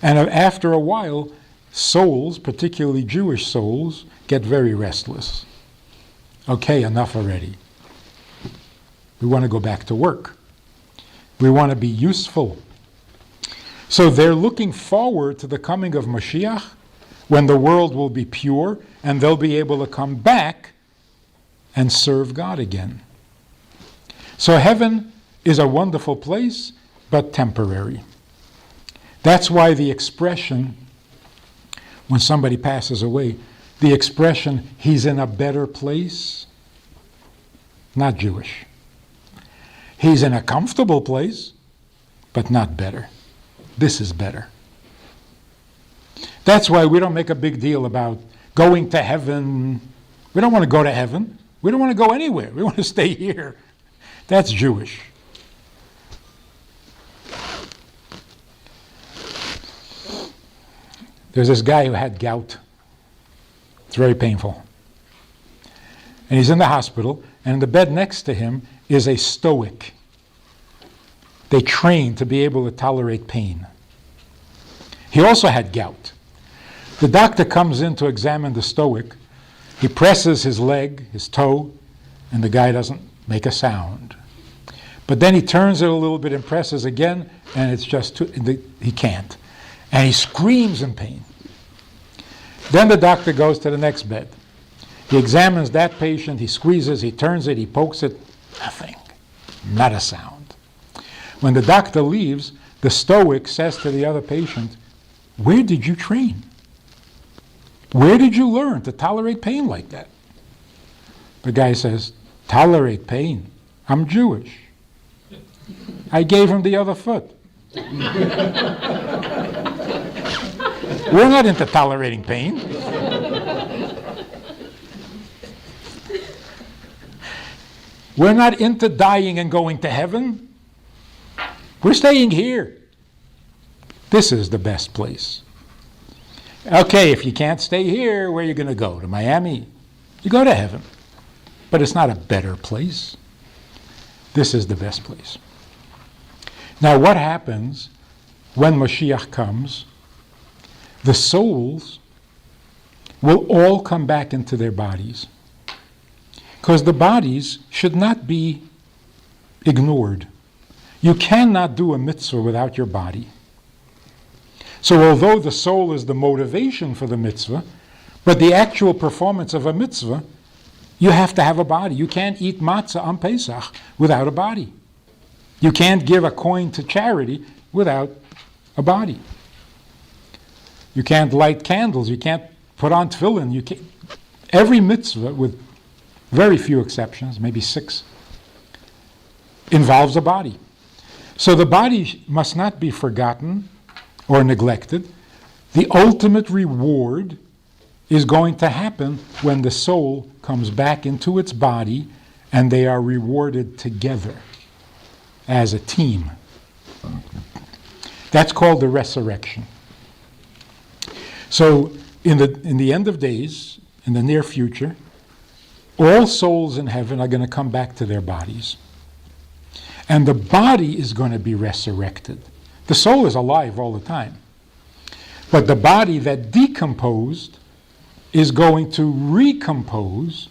And after a while, souls, particularly Jewish souls, get very restless. Okay, enough already. We want to go back to work. We want to be useful. So they're looking forward to the coming of Mashiach, when the world will be pure and they'll be able to come back and serve God again. So heaven is a wonderful place, but temporary. That's why the expression, when somebody passes away, the expression, he's in a better place, not Jewish. He's in a comfortable place, but not better. This is better. That's why we don't make a big deal about going to heaven. We don't want to go to heaven. We don't want to go anywhere. We want to stay here. That's Jewish. There's this guy who had gout. It's very painful. And he's in the hospital, and in the bed next to him is a stoic. They train to be able to tolerate pain. He also had gout. The doctor comes in to examine the stoic. He presses his leg, his toe, and the guy doesn't make a sound. But then he turns it a little bit and presses again, and it's just he can't. And he screams in pain. Then the doctor goes to the next bed. He examines that patient, he squeezes, he turns it, he pokes it, nothing, not a sound. When the doctor leaves, the stoic says to the other patient, "Where did you train? Where did you learn to tolerate pain like that?" The guy says, "Tolerate pain? I'm Jewish. I gave him the other foot." We're not into tolerating pain. We're not into dying and going to heaven. We're staying here. This is the best place. Okay, if you can't stay here, where are you going to go? To Miami? You go to heaven. But it's not a better place. This is the best place. Now, what happens when Mashiach comes? The souls will all come back into their bodies. Because the bodies should not be ignored. You cannot do a mitzvah without your body. So although the soul is the motivation for the mitzvah, but the actual performance of a mitzvah, you have to have a body. You can't eat matzah on Pesach without a body. You can't give a coin to charity without a body. You can't light candles. You can't put on tefillin. Every mitzvah, with very few exceptions, maybe 6, involves a body. So the body must not be forgotten or neglected. The ultimate reward is going to happen when the soul comes back into its body and they are rewarded together as a team. That's called the resurrection. So in the end of days, in the near future, all souls in heaven are going to come back to their bodies. And the body is going to be resurrected. The soul is alive all the time. But the body that decomposed is going to recompose,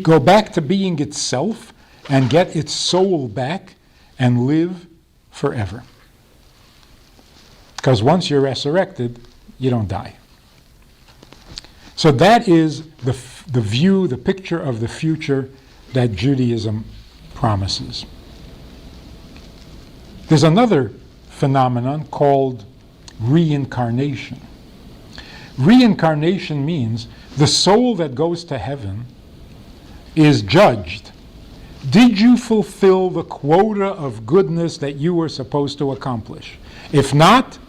go back to being itself, and get its soul back and live forever. Because once you're resurrected, you don't die. So that is the view, the picture of the future that Judaism promises. There's another phenomenon called reincarnation. Reincarnation means the soul that goes to heaven is judged. Did you fulfill the quota of goodness that you were supposed to accomplish? If not,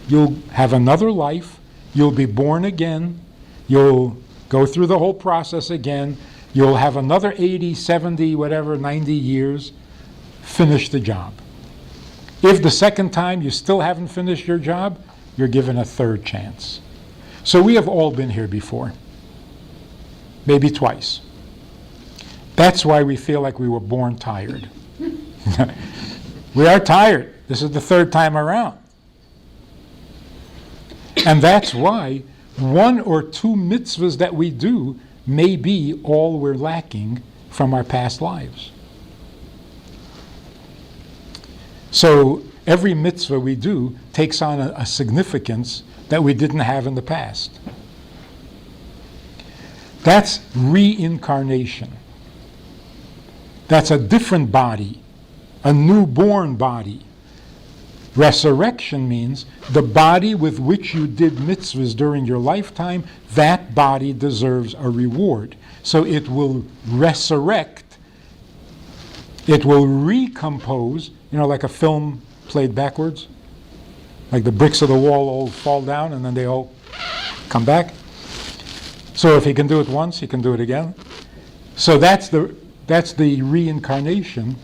you'll have another life, you'll be born again, you'll go through the whole process again, you'll have another 80, 70, whatever, 90 years, finish the job. If the second time you still haven't finished your job, you're given a third chance. So we have all been here before, maybe twice. That's why we feel like we were born tired. We are tired. This is the third time around. And that's why 1 or 2 mitzvahs that we do may be all we're lacking from our past lives. So every mitzvah we do takes on a significance that we didn't have in the past. That's reincarnation. That's a different body, a newborn body. Resurrection means the body with which you did mitzvahs during your lifetime, that body deserves a reward. So it will resurrect, it will recompose, like a film played backwards. Like the bricks of the wall all fall down and then they all come back. So if he can do it once, he can do it again. So that's the reincarnation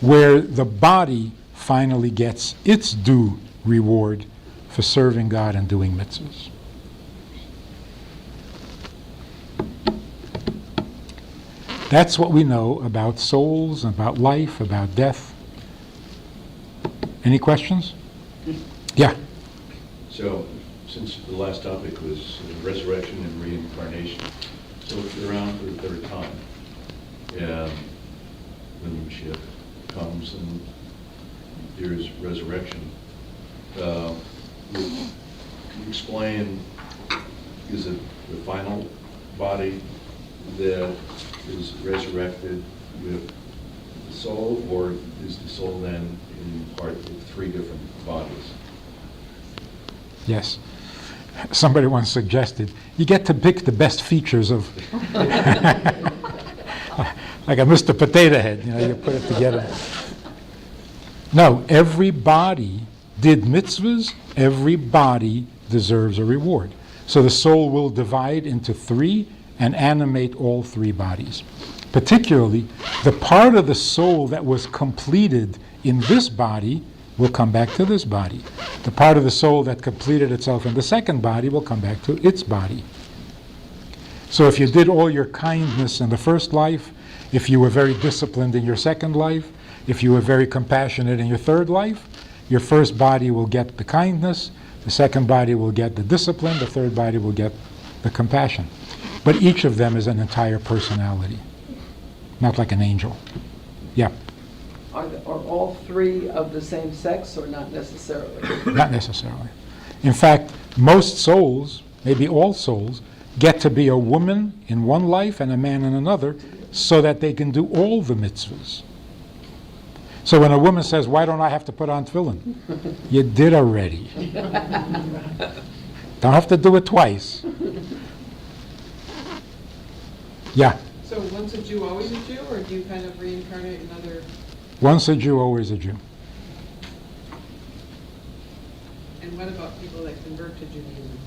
where the body finally gets its due reward for serving God and doing mitzvahs. That's what we know about souls, about life, about death. Any questions? Yeah. So, since the last topic was resurrection and reincarnation, so if you're around for the third time, and when Mashiach comes and there's resurrection, can you explain, is it the final body that is resurrected with the soul, or is the soul then in part of 3 different bodies? Yes. Somebody once suggested, you get to pick the best features of, like a Mr. Potato Head, you put it together. No, every body did mitzvahs, every body deserves a reward. So the soul will divide into 3 and animate all 3 bodies. Particularly, the part of the soul that was completed in this body will come back to this body. The part of the soul that completed itself in the second body will come back to its body. So if you did all your kindness in the first life, if you were very disciplined in your second life, if you were very compassionate in your third life, your first body will get the kindness, the second body will get the discipline, the third body will get the compassion. But each of them is an entire personality, not like an angel. Yeah, Are all three of the same sex or not necessarily? not necessarily. In fact, most souls, maybe all souls, get to be a woman in one life and a man in another so that they can do all the mitzvahs. So when a woman says, why don't I have to put on tefillin? You did already. Don't have to do it twice. Yeah, So once a Jew, always a Jew, or do you kind of reincarnate another? once a Jew, always a Jew. And what about people that convert to Judaism?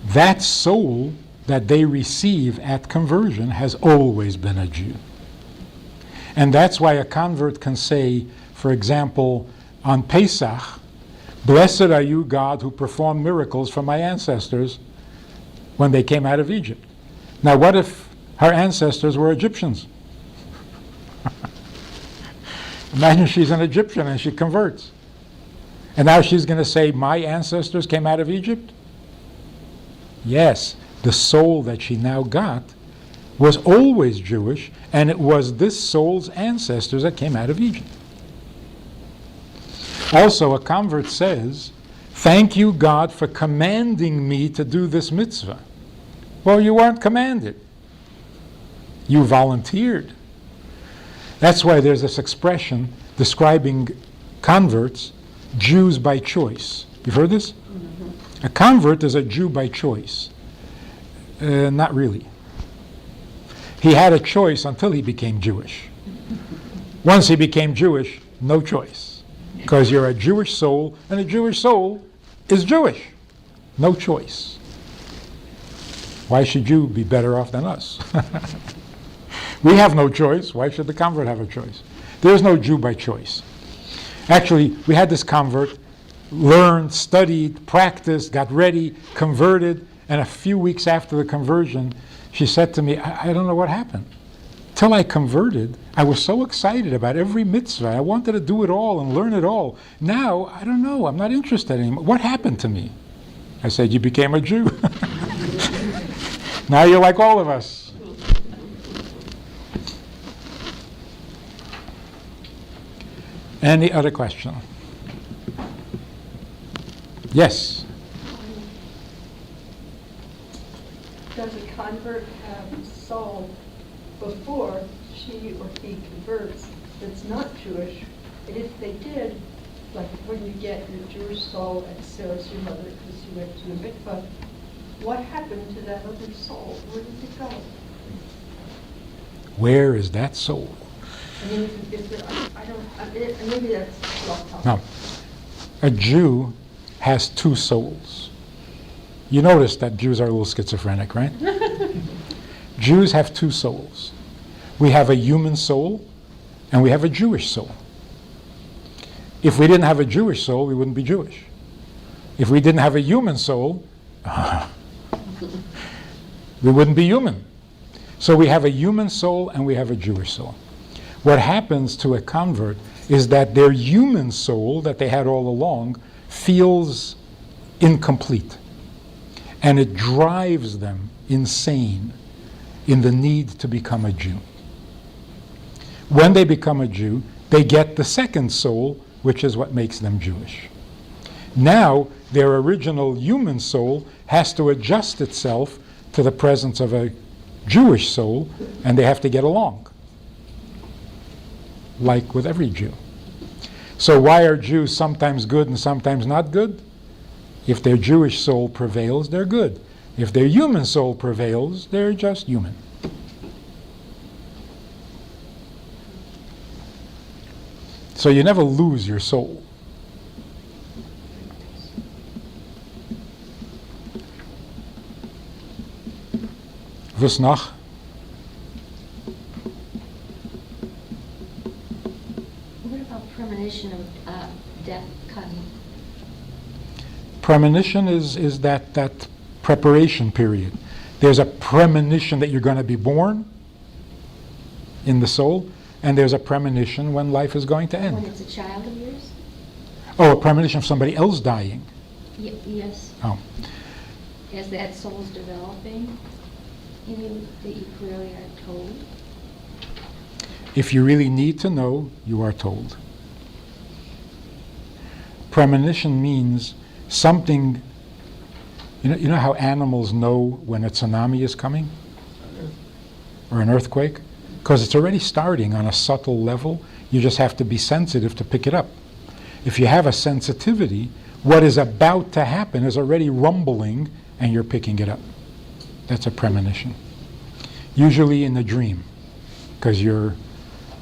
That soul that they receive at conversion has always been a Jew. And that's why a convert can say, for example, on Pesach, blessed are you, God, who performed miracles for my ancestors when they came out of Egypt. Now, what if her ancestors were Egyptians? Imagine she's an Egyptian and she converts. And now she's going to say, my ancestors came out of Egypt? Yes, the soul that she now got was always Jewish, and it was this soul's ancestors that came out of Egypt. Also, a convert says, thank you, God, for commanding me to do this mitzvah. Well, you weren't commanded. You volunteered. That's why there's this expression describing converts, Jews by choice. You've heard this? A convert is a Jew by choice. Not really. He had a choice until he became Jewish. Once he became Jewish, no choice. Because you're a Jewish soul, and a Jewish soul is Jewish. No choice. Why should you be better off than us? We have no choice. Why should the convert have a choice? There's no Jew by choice. Actually, we had this convert, learned, studied, practiced, got ready, converted, and a few weeks after the conversion, she said to me, I don't know what happened. Till I converted, I was so excited about every mitzvah. I wanted to do it all and learn it all. Now, I don't know, I'm not interested anymore. What happened to me? I said, you became a Jew. Now you're like all of us. Any other question? Yes. Does a convert have soul before she or he converts that's not Jewish? And if they did, like when you get your Jewish soul and Sarah's your mother because you went to the mikvah, what happened to that other soul? Where did it go? Where is that soul? I mean, if there, I don't, maybe that's off topic. No. A Jew has two souls. You notice that Jews are a little schizophrenic, right? Jews have two souls. We have a human soul and we have a Jewish soul. If we didn't have a Jewish soul, we wouldn't be Jewish. If we didn't have a human soul, we wouldn't be human. So we have a human soul and we have a Jewish soul. What happens to a convert is that their human soul that they had all along feels incomplete. And it drives them insane in the need to become a Jew. When they become a Jew, they get the second soul, which is what makes them Jewish. Now, their original human soul has to adjust itself to the presence of a Jewish soul, and they have to get along, like with every Jew. So why are Jews sometimes good and sometimes not good? If their Jewish soul prevails, they're good. If their human soul prevails, they're just human. So you never lose your soul. Was noch? What about premonition of death coming? Premonition is that preparation period. There's a premonition that you're going to be born in the soul, and there's a premonition when life is going to When end. it's a child of yours? Oh, a premonition of somebody else dying. Yes. Oh. as that soul's developing, you mean that you clearly are told? If you really need to know, you are told. Premonition means something. You know how animals know when a tsunami is coming? Or an earthquake? Because it's already starting on a subtle level. You just have to be sensitive to pick it up. If you have a sensitivity, what is about to happen is already rumbling and you're picking it up. That's a premonition. Usually in a dream, because your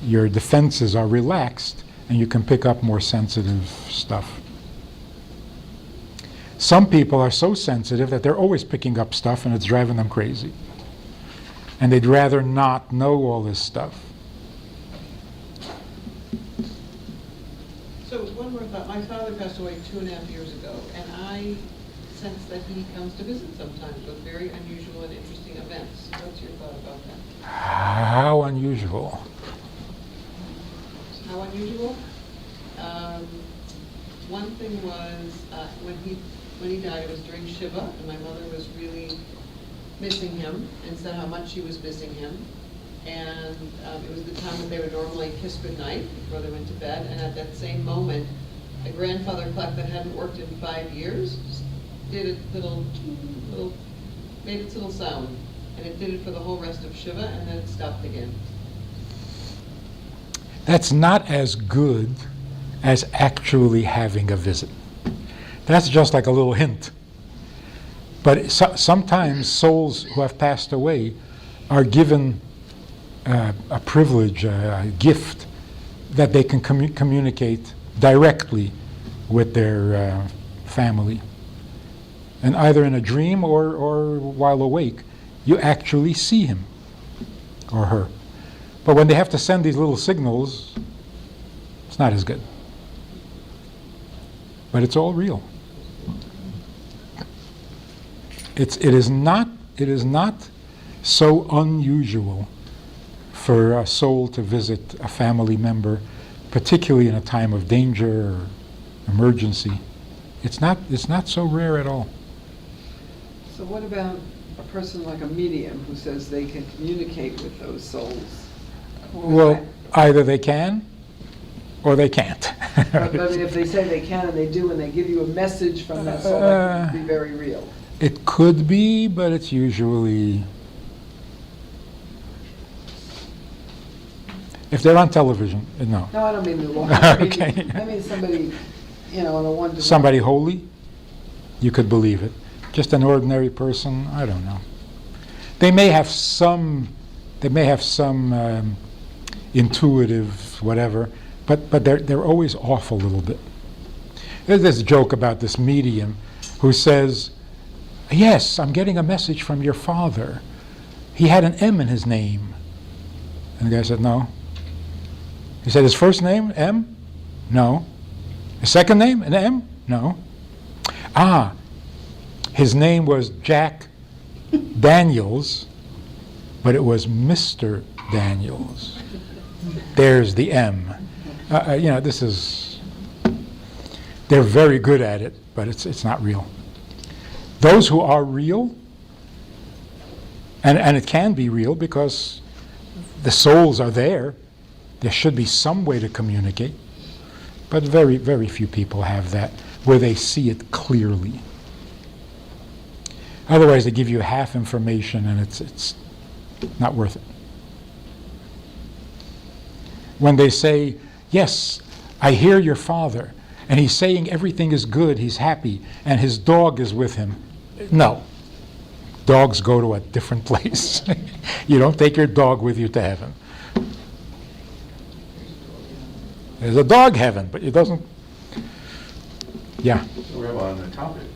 defenses are relaxed and you can pick up more sensitive stuff. Some people are so sensitive that they're always picking up stuff and it's driving them crazy. And they'd rather not know all this stuff. So one more thought, my father passed away 2.5 years ago, and I sense that he comes to visit sometimes with very unusual and interesting events. What's your thought about that? How unusual. How unusual? One thing was when he died, it was during Shiva, and my mother was really missing him and said how much she was missing him. And it was the time that they would normally kiss goodnight before they went to bed. And at that same moment, a grandfather clock that hadn't worked in 5 years did a made its little sound. And it did it for the whole rest of Shiva, and then it stopped again. That's not as good as actually having a visit. That's just like a little hint. But sometimes souls who have passed away are given a privilege, a gift, that they can communicate directly with their family. And either in a dream or while awake, you actually see him or her. But when they have to send these little signals, it's not as good. But it's all real. It is not so unusual for a soul to visit a family member, particularly in a time of danger or emergency. It's not so rare at all. So what about a person like a medium who says they can communicate with those souls? Well, either they can or they can't. But I mean, if they say they can and they do, and they give you a message from that soul, that could be very real. It could be, but it's usually, if they're on television, no. No, I don't mean the one. Okay. I mean somebody, on a one-to-one. Somebody holy, you could believe it. Just an ordinary person, I don't know. They may have some intuitive whatever, but they're always off a little bit. There's this joke about this medium who says, "Yes, I'm getting a message from your father. He had an M in his name." And the guy said, "No." He said, "His first name, M? No. His second name, an M? No. Ah, his name was Jack Daniels, but it was Mr. Daniels. There's the M." They're very good at it, but it's not real. Those who are real, and it can be real because the souls are there should be some way to communicate, but very, very few people have that, where they see it clearly. Otherwise, they give you half information, and it's not worth it. When they say, "Yes, I hear your father, and he's saying everything is good, he's happy, and his dog is with him." No. Dogs go to a different place. You don't take your dog with you to heaven. There's a dog heaven, but it doesn't. Yeah. So Rabbi, on the topic,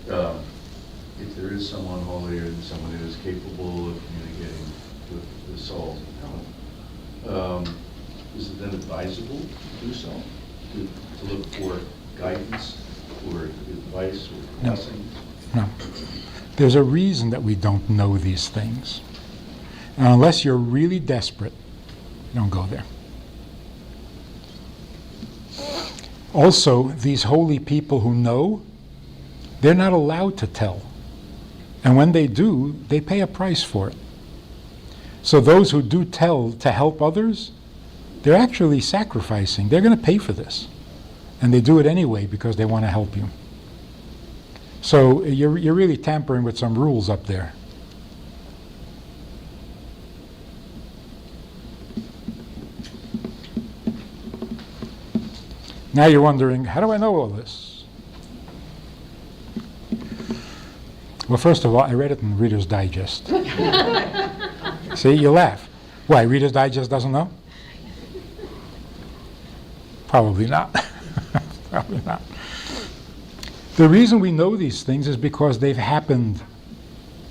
if there is someone holier than someone who is capable of communicating with the soul, is it then advisable to do so? To look for guidance or advice or No. blessings? No. There's a reason that we don't know these things. And unless you're really desperate, don't go there. Also, these holy people who know, they're not allowed to tell. And when they do, they pay a price for it. So those who do tell to help others, they're actually sacrificing. They're going to pay for this. And they do it anyway because they want to help you. So you're really tampering with some rules up there. Now you're wondering, how do I know all this? Well, first of all, I read it in Reader's Digest. See, you laugh. Why, Reader's Digest doesn't know? Probably not. Probably not. The reason we know these things is because they've happened.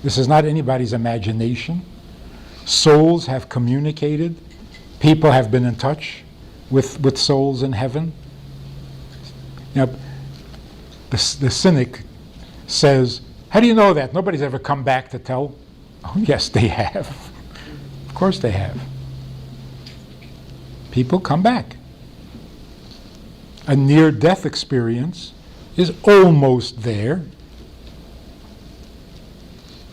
This is not anybody's imagination. Souls have communicated. People have been in touch with souls in heaven. You know, the cynic says, how do you know that? Nobody's ever come back to tell. Oh, yes, they have. Of course they have. People come back. A near-death experience is almost there.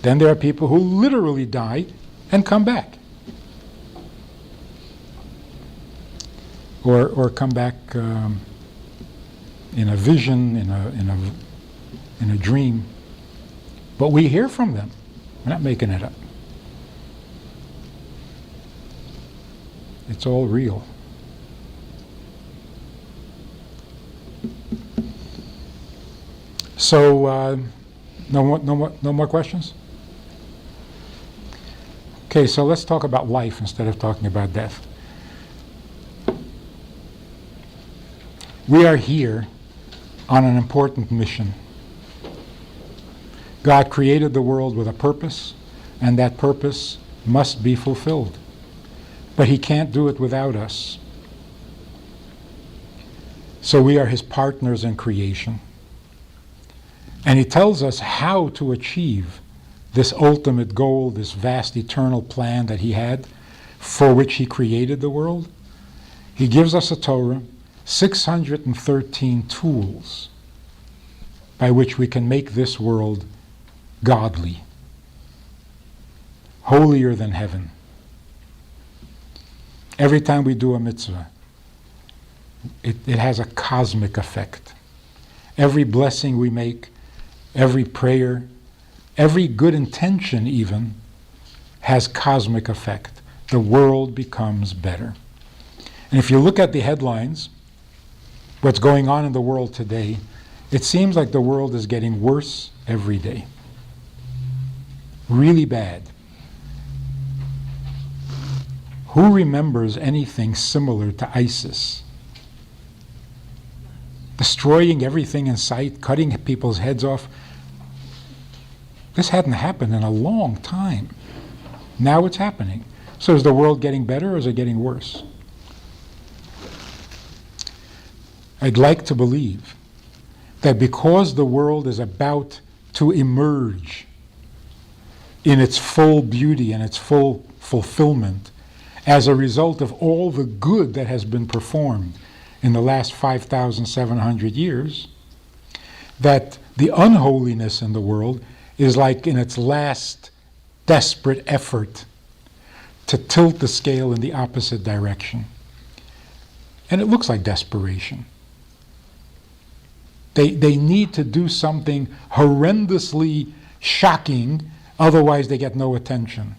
Then there are people who literally die and come back. Or come back in a vision, in a dream. But we hear from them. We're not making it up. It's all real. So, no more questions? Okay, so let's talk about life instead of talking about death. We are here on an important mission. God created the world with a purpose, and that purpose must be fulfilled. But He can't do it without us. So we are His partners in creation. And He tells us how to achieve this ultimate goal, this vast eternal plan that He had, for which He created the world. He gives us a Torah, 613 tools by which we can make this world godly, holier than heaven. Every time we do a mitzvah, it has a cosmic effect. Every blessing we make, every prayer, every good intention even, has cosmic effect. The world becomes better. And if you look at the headlines, what's going on in the world today, it seems like the world is getting worse every day. Really bad. Who remembers anything similar to ISIS? Destroying everything in sight, cutting people's heads off. This hadn't happened in a long time. Now it's happening. So is the world getting better or is it getting worse? I'd like to believe that because the world is about to emerge in its full beauty and its full fulfillment as a result of all the good that has been performed in the last 5,700 years, that the unholiness in the world is like in its last desperate effort to tilt the scale in the opposite direction. And it looks like desperation. They need to do something horrendously shocking, otherwise they get no attention.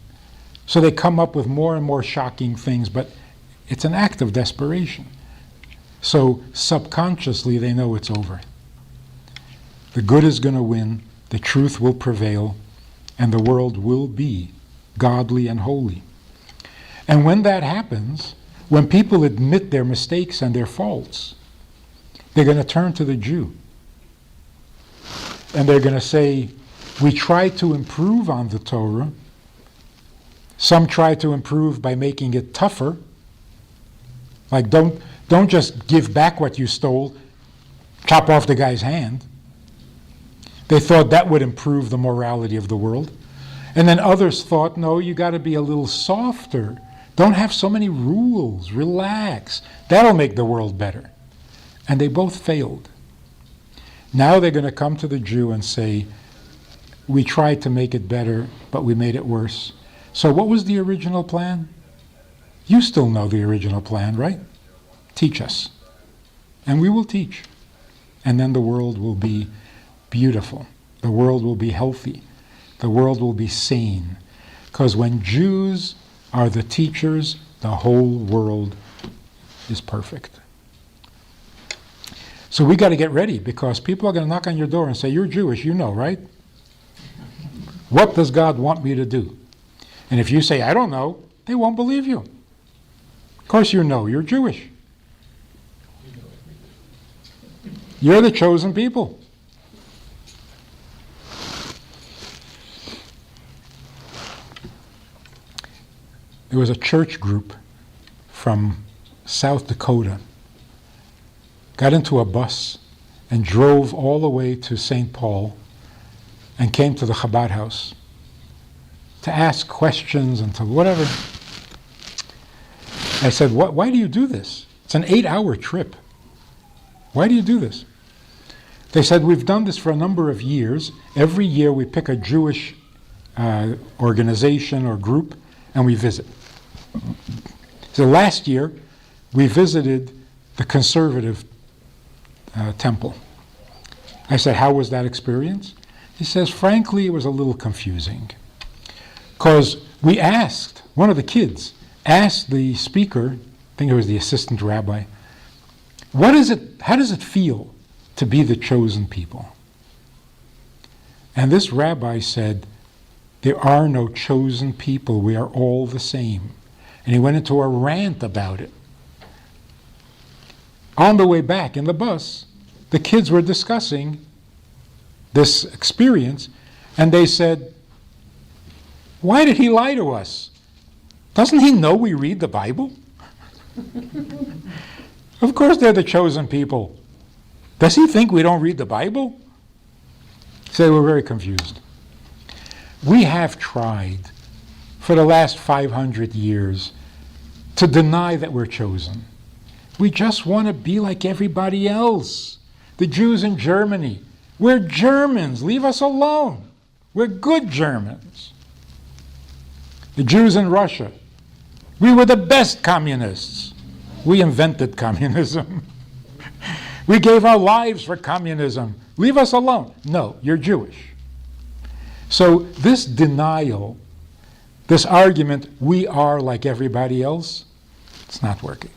So they come up with more and more shocking things, but it's an act of desperation. So subconsciously they know it's over. The good is going to win, the truth will prevail, and the world will be godly and holy. And when that happens, when people admit their mistakes and their faults, they're going to turn to the Jew. And they're going to say, we try to improve on the Torah. Some try to improve by making it tougher. Like don't just give back what you stole, chop off the guy's hand. They thought that would improve the morality of the world. And then others thought, no, you got to be a little softer. Don't have so many rules. Relax. That'll make the world better. And they both failed. Now they're going to come to the Jew and say, we tried to make it better, but we made it worse. So what was the original plan? You still know the original plan, right? Teach us. And we will teach. And then the world will be beautiful. The world will be healthy. The world will be sane. Because when Jews are the teachers, the whole world is perfect. So we got to get ready, because people are going to knock on your door and say, "You're Jewish, you know, right? What does God want me to do?" And if you say, "I don't know," they won't believe you. Of course you know, you're Jewish. You're the chosen people. There was a church group from South Dakota, got into a bus and drove all the way to St. Paul and came to the Chabad house to ask questions and to whatever. I said, why do you do this? It's an 8-hour trip. Why do you do this? They said, we've done this for a number of years. Every year we pick a Jewish organization or group and we visit. So last year we visited the conservative temple. I said, how was that experience? He says, frankly, it was a little confusing. Because we asked, one of the kids asked the speaker, I think it was the assistant rabbi, how does it feel to be the chosen people? And this rabbi said, there are no chosen people, we are all the same. And he went into a rant about it. On the way back in the bus, the kids were discussing this experience, and they said, why did he lie to us? Doesn't he know we read the Bible? Of course they're the chosen people. Does he think we don't read the Bible? So they were very confused. We have tried for the last 500 years to deny that we're chosen. We just want to be like everybody else. The Jews in Germany, we're Germans, leave us alone. We're good Germans. The Jews in Russia, we were the best communists. We invented communism. We gave our lives for communism. Leave us alone. No, you're Jewish. So this denial, this argument, we are like everybody else, it's not working.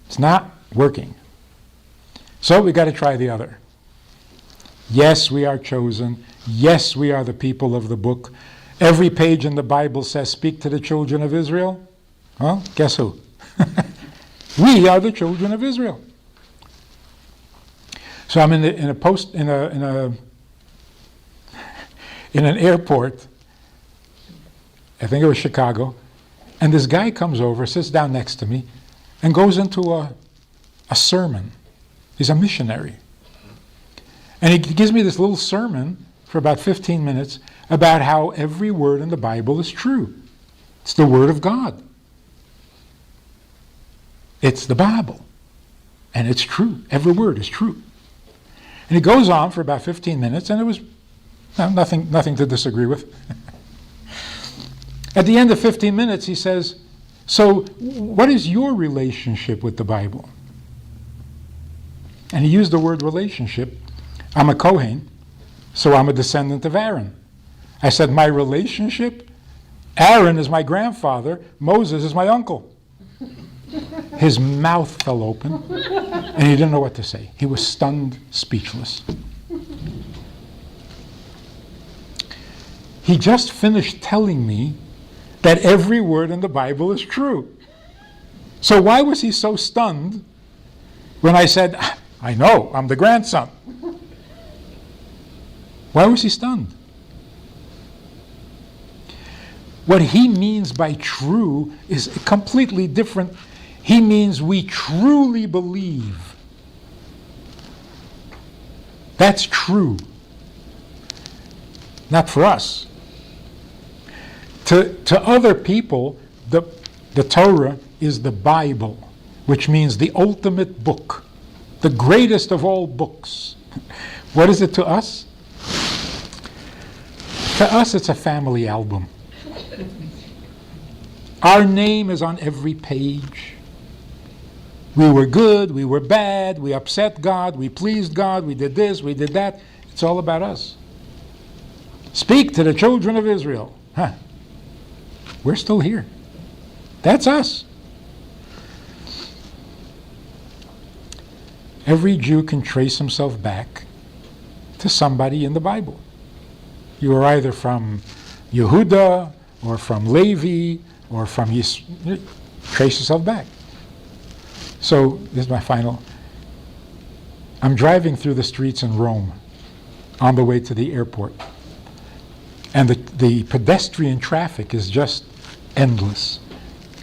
It's not working. So we got to try the other. Yes, we are chosen. Yes, we are the people of the book. Every page in the Bible says, speak to the children of Israel. Well, guess who? We are the children of Israel. So I'm in an airport, I think it was Chicago, and this guy comes over, sits down next to me, and goes into a sermon. He's a missionary. And he gives me this little sermon for about 15 minutes about how every word in the Bible is true. It's the Word of God. It's the Bible. And it's true. Every word is true. And he goes on for about 15 minutes, and it was nothing to disagree with. At the end of 15 minutes, he says, so what is your relationship with the Bible? And he used the word relationship. I'm a Kohen, so I'm a descendant of Aaron. I said, my relationship? Aaron is my grandfather, Moses is my uncle. His mouth fell open, and he didn't know what to say. He was stunned, speechless. He just finished telling me that every word in the Bible is true. So why was he so stunned when I said, I know, I'm the grandson? Why was he stunned? What he means by true is completely different. He means we truly believe. That's true. Not for us. To other people, the Torah is the Bible, which means the ultimate book, the greatest of all books. What is it to us? To us, it's a family album. Our name is on every page. We were good, we were bad, we upset God, we pleased God, we did this, we did that. It's all about us. Speak to the children of Israel. Huh. We're still here. That's us. Every Jew can trace himself back to somebody in the Bible. You are either from Yehuda or from Levi or from trace yourself back. So this is my final. I'm driving through the streets in Rome on the way to the airport. And the pedestrian traffic is just endless.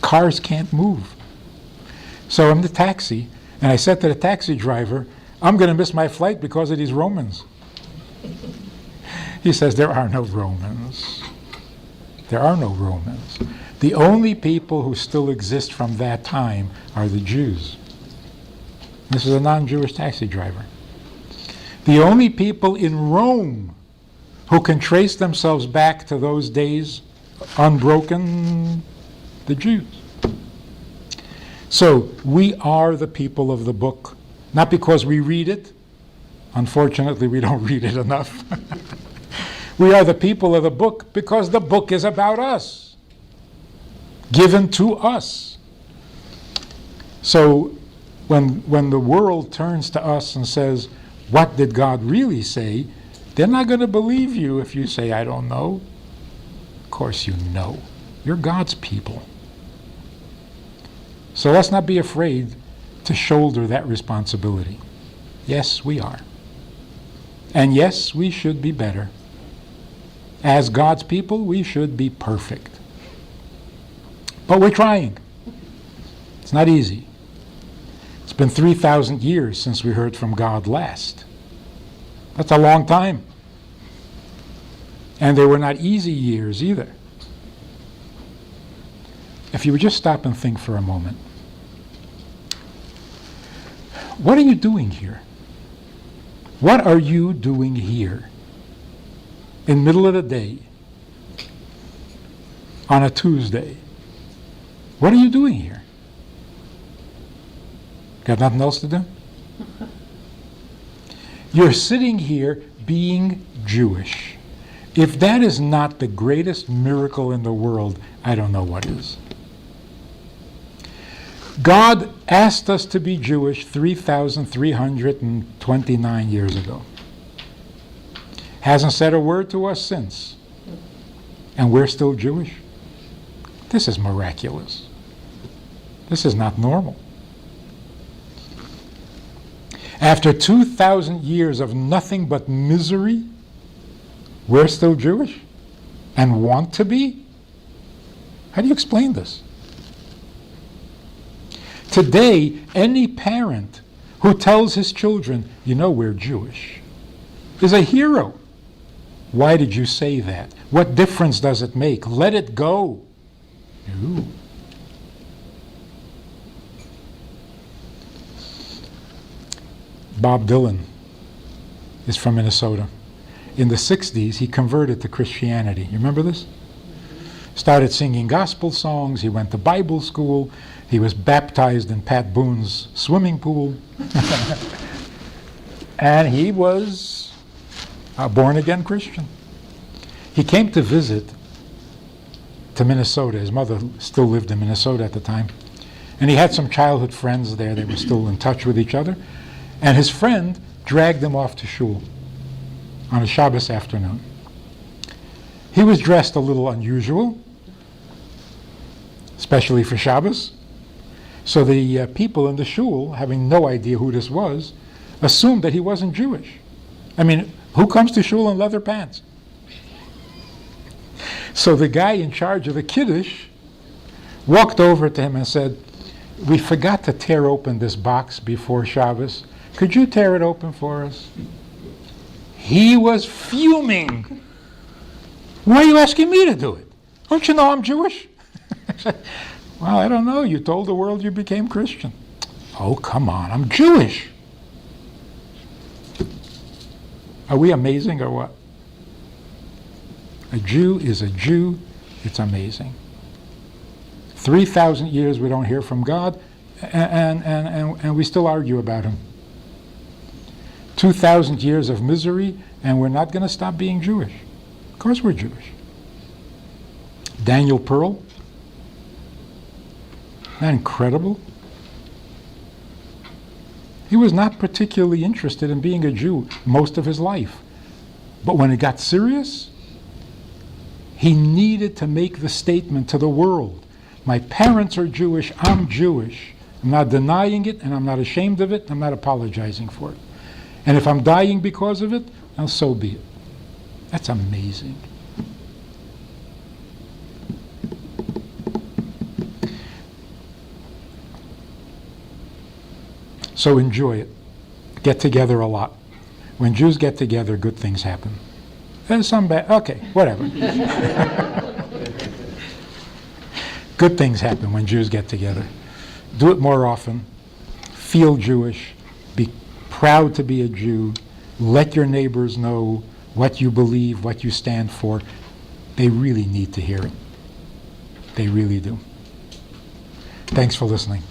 Cars can't move. So I'm in the taxi, and I said to the taxi driver, I'm going to miss my flight because of these Romans. He says, there are no Romans. There are no Romans. The only people who still exist from that time are the Jews. This is a non-Jewish taxi driver. The only people in Rome who can trace themselves back to those days unbroken, the Jews. So we are the people of the book, not because we read it. Unfortunately, we don't read it enough. We are the people of the book because the book is about us, given to us. So when the world turns to us and says, what did God really say? They're not going to believe you if you say, I don't know. Of course you know. You're God's people. So let's not be afraid to shoulder that responsibility. Yes, we are. And yes, we should be better. As God's people, we should be perfect. But we're trying. It's not easy. It's been 3,000 years since we heard from God last. That's a long time. And they were not easy years either. If you would just stop and think for a moment. What are you doing here? What are you doing here? In the middle of the day, on a Tuesday. What are you doing here? Got nothing else to do? You're sitting here being Jewish. If that is not the greatest miracle in the world, I don't know what is. God asked us to be Jewish 3,329 years ago. Hasn't said a word to us since. And we're still Jewish? This is miraculous. This is not normal. After 2,000 years of nothing but misery, we're still Jewish and want to be? How do you explain this? Today, any parent who tells his children, you know we're Jewish, is a hero. Why did you say that? What difference does it make? Let it go. No. Bob Dylan is from Minnesota. In the 60s, he converted to Christianity. You remember this? Started singing gospel songs. He went to Bible school. He was baptized in Pat Boone's swimming pool. And he was a born-again Christian. He came to visit to Minnesota. His mother still lived in Minnesota at the time. And he had some childhood friends there. They were still in touch with each other. And his friend dragged him off to shul on a Shabbos afternoon. He was dressed a little unusual, especially for Shabbos. So the people in the shul, having no idea who this was, assumed that he wasn't Jewish. I mean, who comes to shul in leather pants? So the guy in charge of the Kiddush walked over to him and said, we forgot to tear open this box before Shabbos. Could you tear it open for us? He was fuming. Why are you asking me to do it? Don't you know I'm Jewish? Well, I don't know. You told the world you became Christian. Oh, come on. I'm Jewish. Are we amazing or what? A Jew is a Jew. It's amazing. 3,000 years we don't hear from God, and we still argue about him. 2,000 years of misery, and we're not going to stop being Jewish. Of course we're Jewish. Daniel Pearl. Isn't that incredible? He was not particularly interested in being a Jew most of his life. But when it got serious, he needed to make the statement to the world. My parents are Jewish, I'm Jewish. I'm not denying it, and I'm not ashamed of it, I'm not apologizing for it. And if I'm dying because of it, well, so be it. That's amazing. So enjoy it. Get together a lot. When Jews get together, good things happen. There's some bad, okay, whatever. Good things happen when Jews get together. Do it more often. Feel Jewish. Be proud to be a Jew. Let your neighbors know what you believe, what you stand for. They really need to hear it. They really do. Thanks for listening.